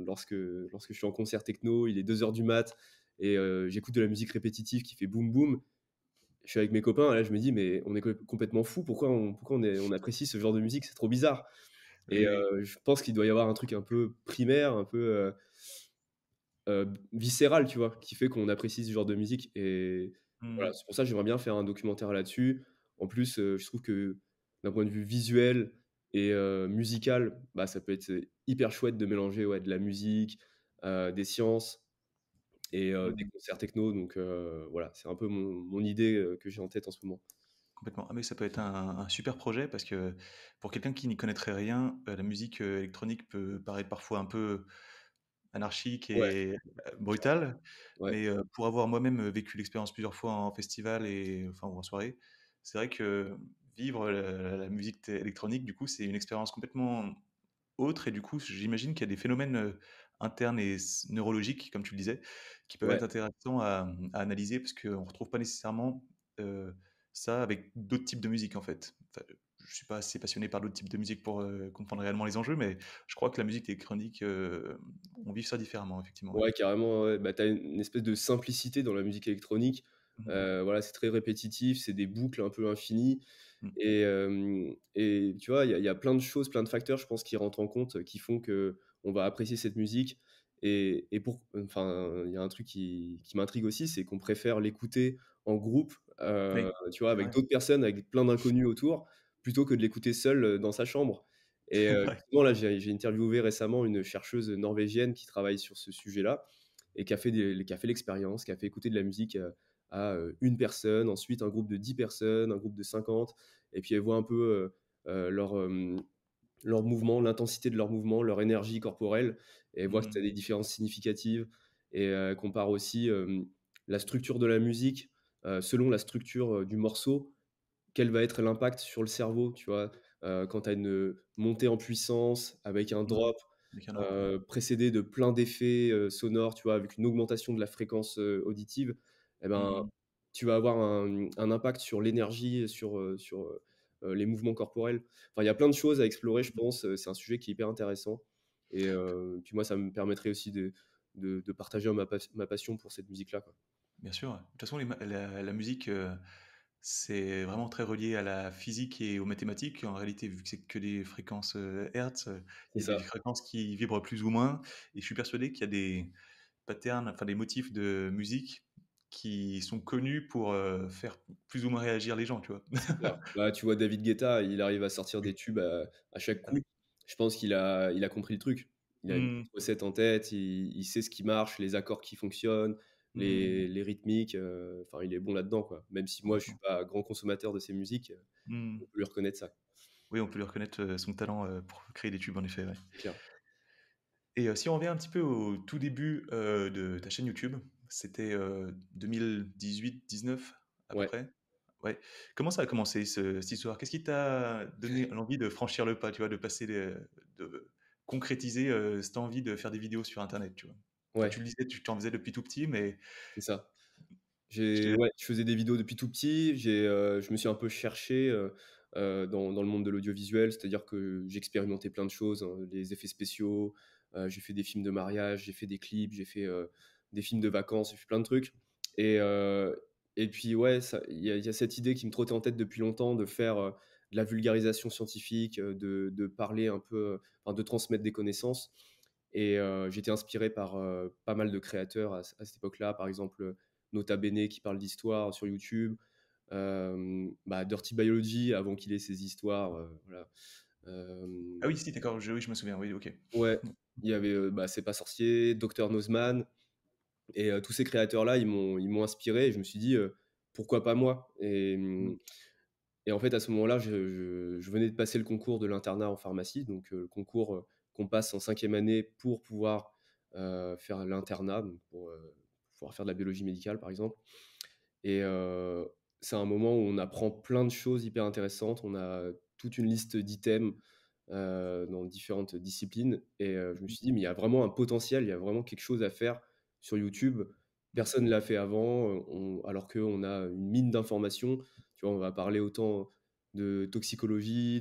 lorsque je suis en concert techno, il est 2 heures du mat et j'écoute de la musique répétitive qui fait boum boum. Je suis avec mes copains et là je me dis: «Mais on est complètement fous, pourquoi on apprécie ce genre de musique? C'est trop bizarre» et Oui, oui. je pense qu'il doit y avoir un truc un peu primaire, un peu, viscéral, tu vois? Qui fait qu'on apprécie ce genre de musique et voilà, Mmh. c'est pour ça que j'aimerais bien faire un documentaire là-dessus. En plus, je trouve que d'un point de vue visuel et musical, bah, ça peut être, hyper chouette de mélanger, ouais, de la musique, des sciences et des Mmh. concerts techno donc voilà, c'est un peu mon idée, que j'ai en tête en ce moment. Complètement. Ah mais ça peut être un super projet parce que pour quelqu'un qui n'y connaîtrait rien, la musique, électronique peut paraître parfois un peu anarchique Ouais, et carrément, brutale, ouais, mais pour avoir moi-même, vécu l'expérience plusieurs fois en festival et enfin ou en soirée, c'est vrai que vivre la musique électronique, du coup, c'est une expérience complètement autre et du coup, j'imagine qu'il y a des phénomènes, internes et neurologiques, comme tu le disais, qui peuvent ouais. être intéressants à analyser parce qu'on ne retrouve pas nécessairement, heu, ça avec d'autres types de musique, en fait. Enfin, je suis pas assez passionné par d'autres types de musique pour, comprendre réellement les enjeux, mais je crois que la musique électronique, on vit ça différemment, effectivement, ouais. Ouais, carrément, ouais. Bah, tu as une espèce de simplicité dans la musique électronique. Mmh. Voilà, c'est très répétitif, c'est des boucles un peu infinies Mmh. et tu vois, il y a plein de choses, plein de facteurs, je pense, qui rentrent en compte, qui font qu'on va apprécier cette musique et il y a un truc qui m'intrigue aussi, c'est qu'on préfère l'écouter en groupe, Oui, tu vois, c'est avec vrai. d'autres personnes, avec plein d'inconnus autour, plutôt que de l'écouter seul, dans sa chambre et Ouais. justement, là, j'ai interviewé récemment une chercheuse norvégienne qui travaille sur ce sujet-là et qui a fait l'expérience, qui a fait écouter de la musique, à, une personne, ensuite un groupe de 10 personnes, un groupe de 50 et puis elle voit un peu, leurs mouvements, l'intensité de leurs mouvements, leur énergie corporelle et elle voit si tu as Mmh. des différences significatives et elle compare aussi, la structure de la musique, selon la structure, du morceau, quel va être l'impact sur le cerveau, tu vois? Quand tu as une montée en puissance avec un Mmh. drop, Avec un drop, ouais. précédé de plein d'effets, sonores, tu vois? Avec une augmentation de la fréquence, auditive et Mmh ben, mh. tu vas avoir un impact sur l'énergie et sur les mouvements corporels. Enfin, il y a plein de choses à explorer, je pense, c'est un sujet qui est hyper intéressant et puis moi, ça me permettrait aussi de partager ma passion pour cette musique-là, quoi. Bien sûr, ouais. De toute façon, les ma la musique, c'est vraiment très relié à la physique et aux mathématiques. En réalité, vu que c'est que des fréquences, hertz, C'est il y a des ça. fréquences qui vibrent plus ou moins et je suis persuadé qu'il y a des patterns, enfin des motifs de musique qui sont connus pour, faire plus ou moins réagir les gens, tu vois? C'est clair. Bah, tu vois David Guetta, il arrive à sortir Oui. des tubes à chaque Ah coup. oui. Je pense qu'il a compris le truc. Il a une Mmh. petite recette en tête, il sait ce qui marche, les accords qui fonctionnent, Mmh. les rythmiques, enfin il est bon là-dedans, quoi. Même si moi je suis Complètement. pas grand consommateur de ses musiques, Mmh. on peut lui reconnaître ça, Oui, on peut lui reconnaître, son talent, pour créer des tubes en effet, ouais. c'est clair. Et si on revient un petit peu au tout début, de ta chaîne YouTube, c'était, 2018-19 à peu Ouais. près? Ouais. Comment ça a commencé cette histoire? Qu'est-ce qui t'a donné l'envie de franchir le pas, tu vois? De passer de concrétiser, cette envie de faire des vidéos sur internet, tu vois? Enfin, Ouais, tu le disais, tu t'en faisais depuis tout petit, mais c'est ça. je te Ouais, je faisais des vidéos depuis tout petit. Je me suis un peu cherché, dans le monde de l'audiovisuel, c'est-à-dire que j'expérimentais plein de choses, hein, les effets spéciaux, j'ai fait des films de mariage, j'ai fait des clips, j'ai fait, des films de vacances, j'ai fait plein de trucs et heu et puis ouais, ça il y a cette idée qui me trottait en tête depuis longtemps de faire, de la vulgarisation scientifique, de parler un peu, enfin de transmettre des connaissances j'étais inspiré par, pas mal de créateurs à cette époque-là. Par exemple, Nota Bene qui parle d'histoire sur YouTube, bah, Dirty Biology avant qu'il ait ses histoires, voilà. ah Hem, oui, si, d'accord, oui, je me souviens, oui, OK. ouais, il y avait, bah, C'est pas sorcier, Dr Nozman tous ces créateurs-là, ils m'ont inspiré et je me suis dit: «Pourquoi pas moi?» Mmh. En fait, à ce moment-là, je venais de passer le concours de l'internat en pharmacie, donc le concours, qu'on passe en 5e année pour pouvoir, faire l'internat, donc pour, pouvoir faire de la biologie médicale, par exemple et c'est un moment où on apprend plein de choses hyper intéressantes. On a toute une liste d'items, dans différentes disciplines je me Mmh. suis dit: «Mais il y a vraiment un potentiel, il y a vraiment quelque chose à faire sur YouTube. Mmh. Personne ne l'a fait avant, alors qu'on a une mine d'informations». Tu vois, on va parler autant de toxicologie,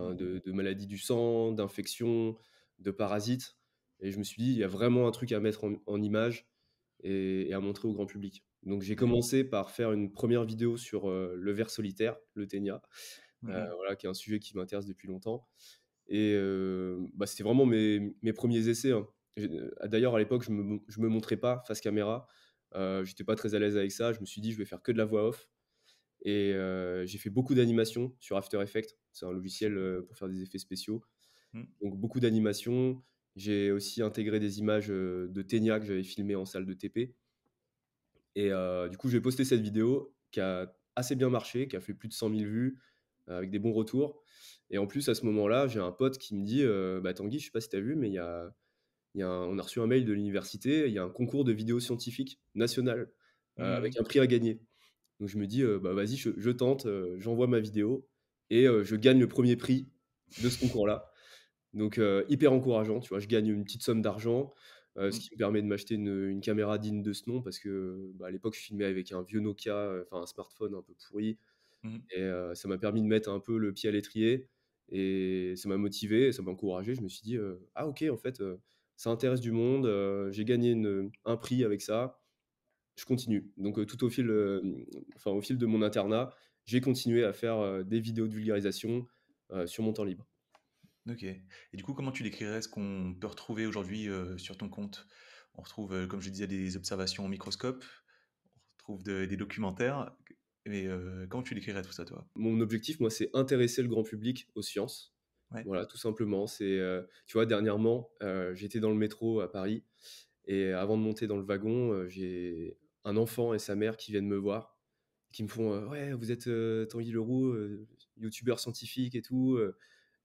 Mmh. de maladies du sang, d'infections, de parasites je me suis dit: «Il y a vraiment un truc à mettre en image à montrer au grand public». Donc j'ai Oui. commencé par faire une première vidéo sur, le ver solitaire, le ténia, Mmh mh. voilà, qui est un sujet qui m'intéresse depuis longtemps bah, c'était vraiment mes premiers essais, hein. D'ailleurs, à l'époque, je me montrais pas face caméra, j'étais pas très à l'aise avec ça. Je me suis dit: «Je vais faire que de la voix off» j'ai fait beaucoup d'animations sur After Effects. C'est un logiciel, pour faire des effets spéciaux. Mmh. Donc beaucoup d'animations. J'ai aussi intégré des images, de ténia que j'avais filmées en salle de TP du coup, j'ai posté cette vidéo qui a assez bien marché, qui a fait plus de 100 000 vues, avec des bons retours en plus, à ce moment-là, j'ai un pote qui me dit, «Bah, Tanguy, je sais pas si tu as vu, mais il y a on a reçu un mail de l'université, il y a un concours de vidéos scientifiques national, Mmh. avec un prix à gagner». Donc je me dis, «Bah, vas-y, je tente», j'envoie ma vidéo je gagne le premier prix de ce concours-là. Donc hyper encourageant, tu vois? Je gagne une petite somme d'argent, ce Mmh. qui me permet de m'acheter une caméra digne de ce nom parce que, bah, à l'époque, je filmais avec un vieux Nokia, enfin un smartphone un peu pourri Mmh. ça m'a permis de mettre un peu le pied à l'étrier ça m'a motivé, ça m'a encouragé. Je me suis dit, «Ah OK, en fait, ça intéresse du monde, j'ai gagné un prix avec ça, je continue». Donc tout au fil de mon internat, j'ai continué à faire, des vidéos de vulgarisation, sur mon temps libre. OK. Et du coup, comment tu décrirais ce qu'on peut retrouver aujourd'hui, sur ton compte? On retrouve, comme je disais, des observations au microscope, on retrouve des documentaires, mais comment tu décrirais tout ça, toi? Mon objectif, moi, c'est intéresser le grand public aux sciences. Ouais. Voilà, tout simplement. Tu vois, dernièrement, j'étais dans le métro à Paris avant de monter dans le wagon, j'ai un enfant et sa mère qui viennent me voir, qui me font, «Ouais, vous êtes, Tanguy Leroux, youtubeur scientifique et tout»,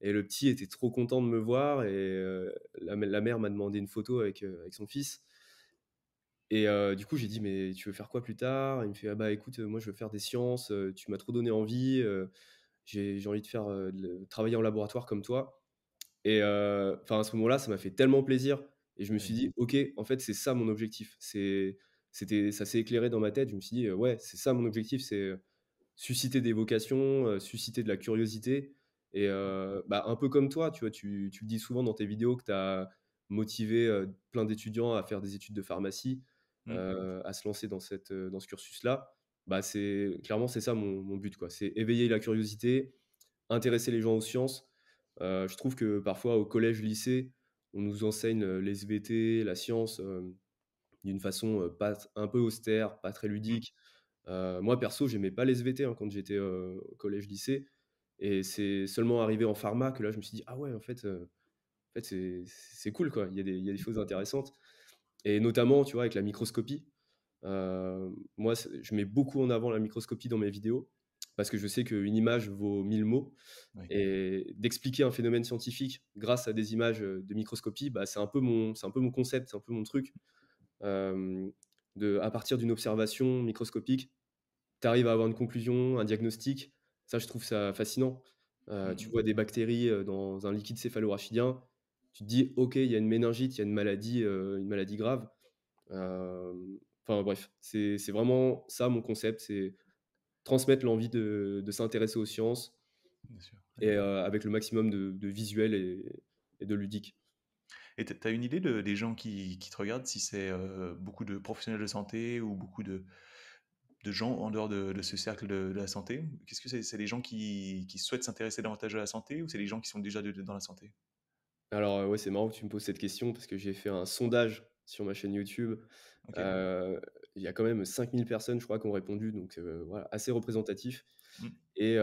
le petit était trop content de me voir la mère m'a demandé une photo avec son fils du coup, j'ai dit: «Mais tu veux faire quoi plus tard?» Il me fait: «Ah bah, écoute, moi je veux faire des sciences, tu m'as trop donné envie, j'ai envie de faire, travailler en laboratoire comme toi» enfin, à ce moment-là, ça m'a fait tellement plaisir je me suis Oui. dit: «OK, en fait, c'est ça mon objectif». Ça s'est éclairé dans ma tête. Je me suis dit: «Ouais, c'est ça mon objectif, c'est, susciter des vocations, susciter de la curiosité» bah, un peu comme toi, tu vois? Tu le dis souvent dans tes vidéos que tu as motivé, plein d'étudiants à faire des études de pharmacie, Mmh. à se lancer dans ce cursus-là. bah, c'est clairement, c'est ça mon but, quoi. C'est éveiller la curiosité, intéresser les gens aux sciences. Je trouve que parfois au collège, lycée, on nous enseigne, les SVT, la science, d'une façon, pas un peu austère, pas très Mmh. ludique. Moi perso, j'aimais pas les SVT, hein, quand j'étais, au collège, lycée, et c'est seulement arrivé en pharma que là, je me suis dit: «Ah ouais, en fait, c'est cool, quoi. Il y a des choses intéressantes», et notamment, tu vois, avec la microscopie. Moi, je mets beaucoup en avant la microscopie dans mes vidéos parce que je sais qu'une image vaut 1000 mots, Oui. et d'expliquer un phénomène scientifique grâce à des images, de microscopie, bah, c'est un peu mon concept, c'est un peu mon truc. Hem, à partir d'une observation microscopique, tu arrives à avoir une conclusion, un diagnostic. Ça, je trouve ça fascinant. Mmh Tu mh. vois des bactéries, dans un liquide céphalorachidien, tu te dis: «OK, il y a une méningite, il y a une maladie grave». Enfin bref, c'est vraiment ça mon concept, c'est transmettre l'envie de s'intéresser aux sciences, Bien sûr, et ouais. avec le maximum de visuel et de ludique. Et tu as une idée des gens qui te regardent, si c'est beaucoup de professionnels de santé ou beaucoup de gens en dehors de ce cercle de la santé? Qu'est-ce que c'est des gens qui souhaitent s'intéresser davantage à la santé ou c'est des gens qui sont déjà dans la santé? Alors, ouais, c'est marrant que tu me poses cette question parce que j'ai fait un sondage sur ma chaîne YouTube. Ok. Heu, il y a quand même 5000 personnes, je crois, qui ont répondu, donc voilà, assez représentatif, Mm. et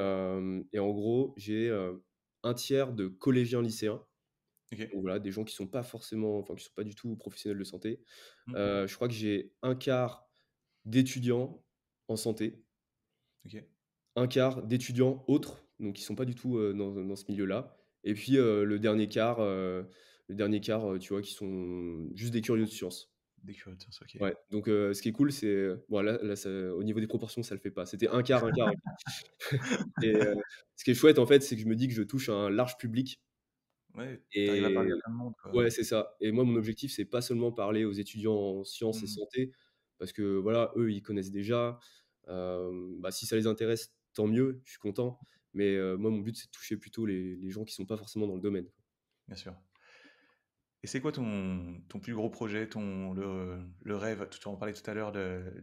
en gros, j'ai, un tiers de collégiens lycéens, Ok. donc voilà, des gens qui sont pas forcément, enfin, qui sont pas du tout professionnels de santé. Mm. Je crois que j'ai un quart d'étudiants en santé, Ok. un quart d'étudiants autres, donc qui sont pas du tout, dans ce milieu-là, et puis, le dernier quart, tu vois, qui sont juste des curieux de sciences. Des curieux de science, ok. Ouais, donc ce qui est cool, c'est, bon, là, ça, au niveau des proportions, ça le fait pas. C'était un quart, un quart, un quart, et ce qui est chouette, en fait, c'est que je me dis que je touche un large public, Ouais, t'arrives à parler à et plein de monde, quoi. ouais, c'est ça, et moi, mon Mm. objectif, c'est pas seulement parler aux étudiants en sciences et Mm. santé parce que, voilà, eux, ils connaissent déjà. Bah, si ça les intéresse, tant mieux, je suis content, mais moi, mon but, c'est de toucher plutôt les gens qui sont pas forcément dans le domaine. Bien sûr. Et c'est quoi ton plus gros projet, le rêve? Tu en parlais tout à l'heure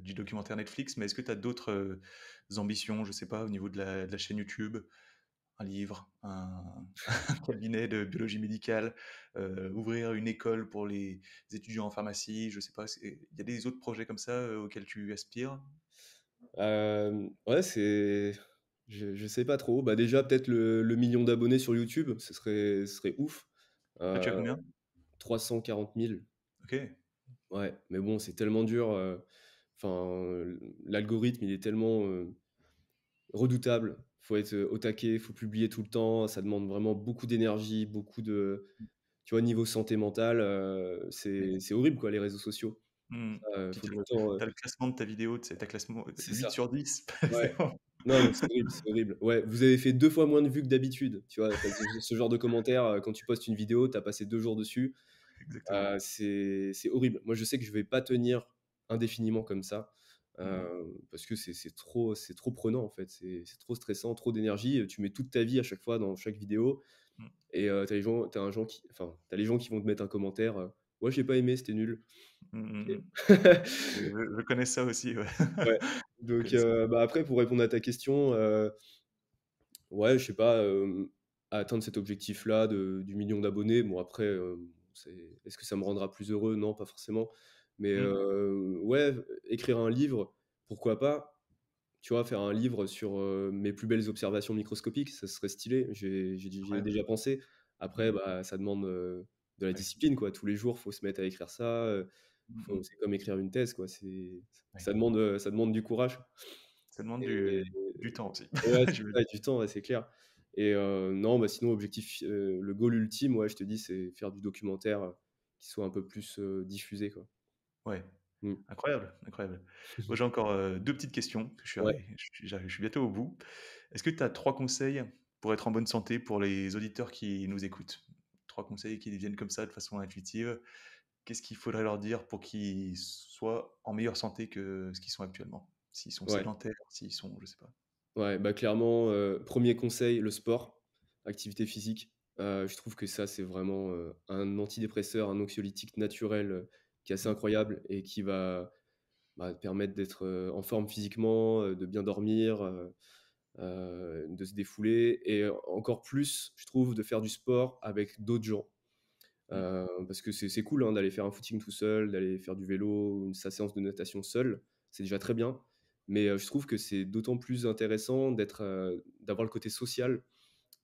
du documentaire Netflix, mais est-ce que tu as d'autres ambitions, je sais pas, au niveau de la chaîne YouTube? Un livre, un cabinet de biologie médicale, ouvrir une école pour les étudiants en pharmacie, je sais pas, il y a des autres projets comme ça auxquels tu aspires? Ouais, je sais pas trop. Bah, déjà, peut-être le 1 000 000 d'abonnés sur YouTube, ce serait ouf. Ah, tu as Heu, combien? 340 000. Ok. Ouais, mais bon, c'est tellement dur, enfin, l'algorithme, il est tellement, redoutable. Faut être, au taquet, faut publier tout le temps, ça demande vraiment beaucoup d'énergie, beaucoup de, tu vois, niveau santé mentale, Oui. c'est horrible, quoi, les réseaux sociaux. Hmm. Puis Faut tout le temps, t'as le classement de ta vidéo, tu sais, t'as classement c'est 8 ça, sur 10. ouais. C'est bon. Non, mais c'est horrible, c'est horrible. Ouais, vous avez fait 2 fois moins de vues que d'habitude, tu vois? Tu ce genre de commentaires, quand tu postes une vidéo, tu as passé 2 jours dessus, Exactement. c'est horrible. Moi, je sais que je vais pas tenir indéfiniment comme ça, Hmm. parce que c'est trop prenant, en fait. C'est trop stressant, trop d'énergie, tu mets toute ta vie à chaque fois dans chaque vidéo, Hmm. et tu as les gens qui vont te mettre un commentaire, «Ouais, j'ai pas aimé, c'était nul». Hmm. Hmm. OK. Hmm. Je connais ça aussi, ouais. Ouais, Je donc connais ça. bah, après, pour répondre à ta question, ouais, je sais pas, atteindre cet objectif-là du 1 000 000 d'abonnés. Bon, après, est-ce que ça me rendra plus heureux? Non, pas forcément. Mais Hmm. ouais, écrire un livre, pourquoi pas? Tu vois, faire un livre sur, mes plus belles observations microscopiques, ça serait stylé. J'y ai Incroyable. déjà pensé. Après, Hmm. bah, ça demande, de la Ouais. discipline, quoi. Tous les jours, faut se mettre à écrire ça, Hmm. Hmm. c'est comme écrire une thèse, quoi. Ouais. Ça demande du courage. Ça demande Et du temps aussi. ouais, c'est Je veux ça, dire. et du temps, ouais, c'est clair, et non, bah, sinon objectif, le goal ultime, ouais, je te dis, c'est faire du documentaire, qui soit un peu plus, diffusé, quoi. Ouais. Mmh. Incroyable, incroyable. Moi, j'ai encore 2 petites questions, Ouais. je suis bientôt au bout. Est-ce que tu as 3 conseils pour être en bonne santé pour les auditeurs qui nous écoutent? 3 conseils qui viennent comme ça de façon intuitive. Qu'est-ce qu'il faudrait leur dire pour qu'ils soient en meilleure santé que ce qu'ils sont actuellement? S'ils sont Ouais. sédentaires, s'ils sont je sais pas. Ouais, bah, clairement, 1er conseil, le sport, activité physique. Je trouve que ça, c'est vraiment, un antidépresseur, un anxiolytique naturel, qui est assez Mmh. incroyable et qui va bah, te permettre d'être, en forme physiquement, de bien dormir, de se défouler et encore plus, je trouve, de faire du sport avec d'autres gens. Mmh. Parce que c'est cool, hein, d'aller faire un footing tout seul, d'aller faire du vélo ou sa séance de natation seul, c'est déjà très bien. Mais, je trouve que c'est d'autant plus intéressant d'avoir le côté social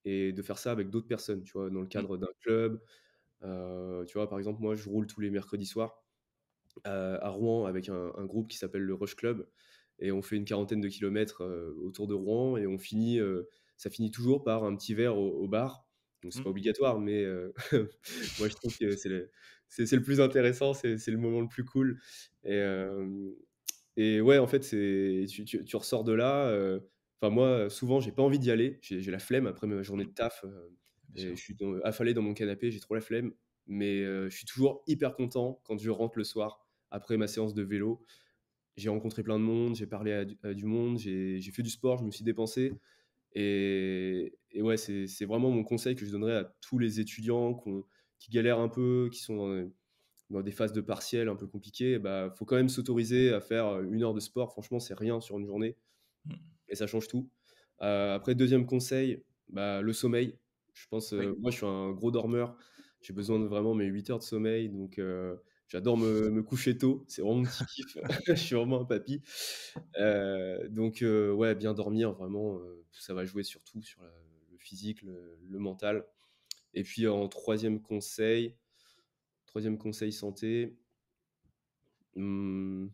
et de faire ça avec d'autres personnes, tu vois? Dans le Mmh. cadre d'un club, tu vois? Par exemple, moi, je roule tous les mercredis soirs, à Rouen avec un groupe qui s'appelle le Rush Club et on fait une quarantaine de kilomètres, autour de Rouen et ça finit toujours par un petit verre au bar. Donc c'est pas Mmh. obligatoire, mais moi je trouve que c'est le plus intéressant, c'est le moment le plus cool et ouais, en fait, tu ressors de là, enfin moi, souvent, j'ai pas envie d'y aller, j'ai la flemme après ma journée Mmh. de taf, Bien et sûr. je suis affalé dans mon canapé, j'ai trop la flemme, mais je suis toujours hyper content quand je rentre le soir après ma séance de vélo. J'ai rencontré plein de monde, j'ai parlé à du monde, j'ai fait du sport, je me suis dépensé et ouais, c'est vraiment mon conseil que je donnerais à tous les étudiants qui galèrent un peu, qui sont dans des phases de partiels un peu compliquées. Bah, faut quand même s'autoriser à faire, 1 heure de sport. Franchement, c'est rien sur une journée Mmh. et ça change tout. Après, deuxième conseil, bah, le sommeil. Je pense, Oui. moi, je suis un gros dormeur. J'ai besoin de vraiment mes 8 heures de sommeil, donc j'adore me coucher tôt. C'est vraiment mon petit kiff. Je suis vraiment un papy. Donc ouais, bien dormir vraiment, ça va jouer surtout sur le physique, le mental et puis en troisième conseil santé, mmh,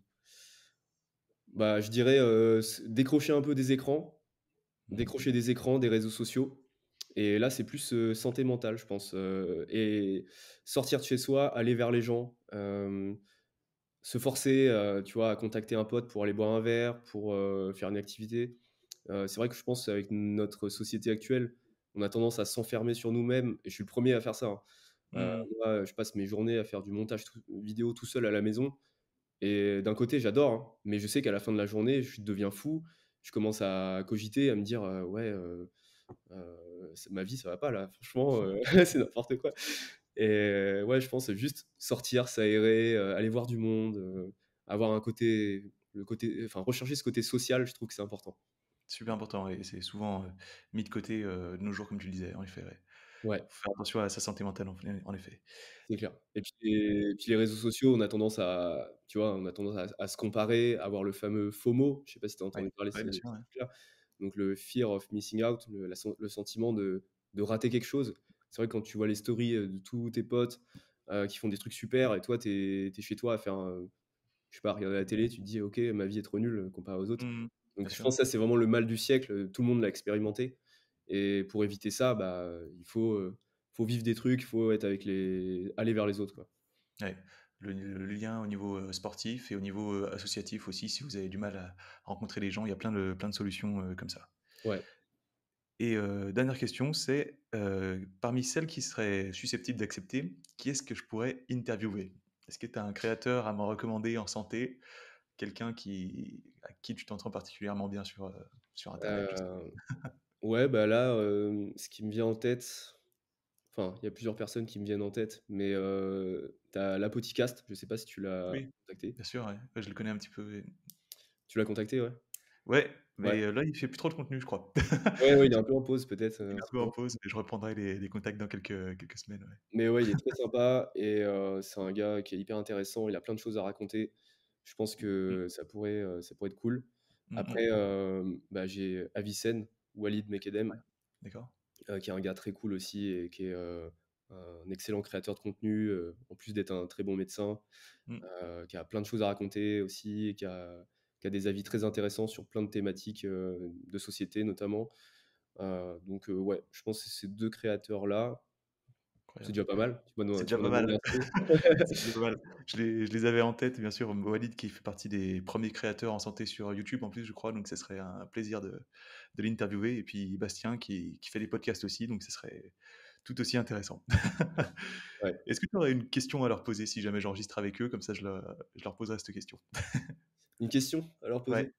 bah, je dirais, décrocher un peu des écrans. Mmh. Décrocher des écrans, des réseaux sociaux et là, c'est plus, santé mentale, je pense, et sortir de chez soi, aller vers les gens, se forcer, tu vois, à contacter un pote pour aller boire un verre, pour, faire une activité. C'est vrai que je pense avec notre société actuelle, on a tendance à s'enfermer sur nous-mêmes et je suis le premier à faire ça, hein. Mmh. Moi, je passe mes journées à faire du montage vidéo tout seul à la maison et d'un côté, j'adore, hein, mais je sais qu'à la fin de la journée, je deviens fou. Je commence à cogiter, à me dire, «Ouais, c'est ma vie, ça va pas là, franchement, c'est n'importe quoi» et ouais, je pense juste sortir, s'aérer, aller voir du monde, avoir le côté enfin, rechercher ce côté social, je trouve que c'est important. Super important et c'est souvent, mis de côté, de nos jours comme tu le disais, en effet, ouais. Ouais. Faut faire attention à sa santé mentale en effet. C'est clair et puis les réseaux sociaux, on a tendance à tu vois, on a tendance à se comparer, à avoir le fameux FOMO. Je sais pas si tu as Ouais, entendu parler de ouais, bien ce sûr, ouais. truc-là? Donc le fear of missing out, le sentiment de rater quelque chose. C'est vrai que quand tu vois les stories, de tous tes potes, qui font des trucs super et toi tu es chez toi à faire je sais pas, regarder la télé, tu te dis: «OK, ma vie est trop nulle, comparée aux autres». Mmh. Bien Donc je sûr. pense que ça, c'est vraiment le mal du siècle, tout le monde l'a expérimenté et pour éviter ça, bah, il faut vivre des trucs, il faut être aller vers les autres, quoi. Ouais. Le lien au niveau, sportif et au niveau, associatif aussi, si vous avez du mal à rencontrer les gens, il y a plein de solutions, comme ça. Ouais. Et dernière question, c'est, parmi celles qui seraient susceptibles d'accepter, qui est-ce que je pourrais interviewer? Est-ce que tu as un créateur à me recommander en santé? Quelqu'un à qui tu t'entends particulièrement bien sur internet, je sais pas. Heu, ouais, bah, là, ce qui me vient en tête, enfin, il y a plusieurs personnes qui me viennent en tête, mais tu as l'Apothicaste, je sais pas si tu l'as Oui, contacté? bien sûr, ouais. Ouais, je le connais un petit peu, Tu l'as contacté, ouais? ouais, Ouais. mais là, il fait plus trop de contenu, je crois. Ouais, ouais, il est un peu en pause peut-être, Il en est un ce peu en moment. pause, mais je reprendrai les contacts dans quelques semaines, ouais. Mais ouais, il est très sympa et c'est un gars qui est hyper intéressant, il a plein de choses à raconter. Je pense Mmh. que ça pourrait être cool. Mmh Après, mh. bah, j'ai Avicenne, Walid Mekedem, Ouais, d'accord. qui est un gars très cool aussi et qui est, un excellent créateur de contenu, en plus d'être un très bon médecin, Mmh. qui a plein de choses à raconter aussi et qui a des avis très intéressants sur plein de thématiques, de société notamment. Donc ouais, je pense que ces 2 créateurs-là, c'est Incroyable. déjà pas mal. C'est Tu déjà m'en pas as mal. donné assez. C'est déjà pas mal. Je les avais en tête, bien sûr, Walid qui fait partie des premiers créateurs en santé sur YouTube en plus, je crois, donc ce serait un plaisir de l'interviewer et puis Bastien qui fait des podcasts aussi, donc ce serait tout aussi intéressant. Ouais. Est-ce que tu aurais une question à leur poser si jamais j'enregistre avec eux? Comme ça je leur poserai cette question. Une question à leur Ouais, poser?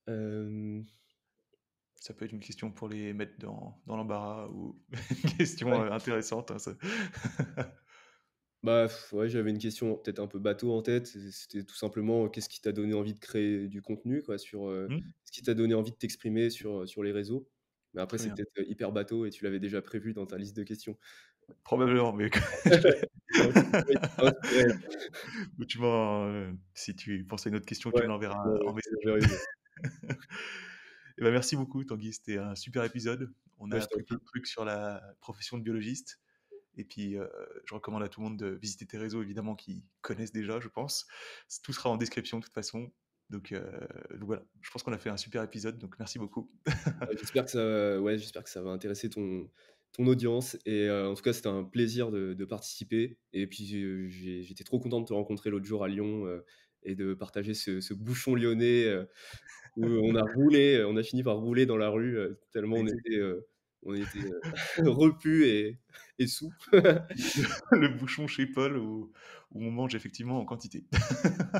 Hem, ça peut être une question pour les mettre dans l'embarras ou une question, ouais. intéressante, hein, ça Bah, ouais, j'avais une question peut-être un peu bateau en tête, c'était tout simplement, qu'est-ce qui t'a donné envie de créer du contenu quoi sur, Mmh, qu'est-ce qui t'a donné envie de t'exprimer sur, sur les réseaux? Mais après très c'est bien. peut-être, hyper bateau et tu l'avais déjà prévu dans ta liste de questions. Probablement, mais OK, oui, inspiré là. mais tu m'en si tu penses à une autre question, tu Ouais, me ouais, l'enverras ouais, en je te message. l'enverrai, ouais. Et bah, merci beaucoup Tanguy, c'était un super épisode. On Bah, a je t'en appris plein prie. de trucs sur la profession de biologiste et puis, je recommande à tout le monde de visiter tes réseaux évidemment qu'ils connaissent déjà, je pense. Tout sera en description de toute façon. Donc voilà, je pense qu'on a fait un super épisode, donc merci beaucoup. J'espère que ça ouais, j'espère que ça va intéresser ton audience et en tout cas, c'était un plaisir de participer et puis, j'étais trop content de te rencontrer l'autre jour à Lyon, et de partager ce bouchon lyonnais, où on a fini par rouler dans la rue, tellement Exactement. on était, repus et saoul. Le bouchon chez Paul où on mange effectivement en quantité.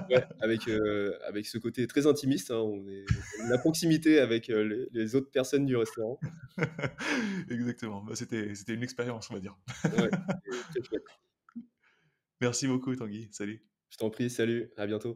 Ouais, avec ce côté très intimiste, hein, on a la proximité avec, les autres personnes du restaurant. Exactement, bah, c'était une expérience, on va dire. Ouais, c'était très chouette. Merci beaucoup Tanguy, salut. Je t'en prie, salut, à bientôt.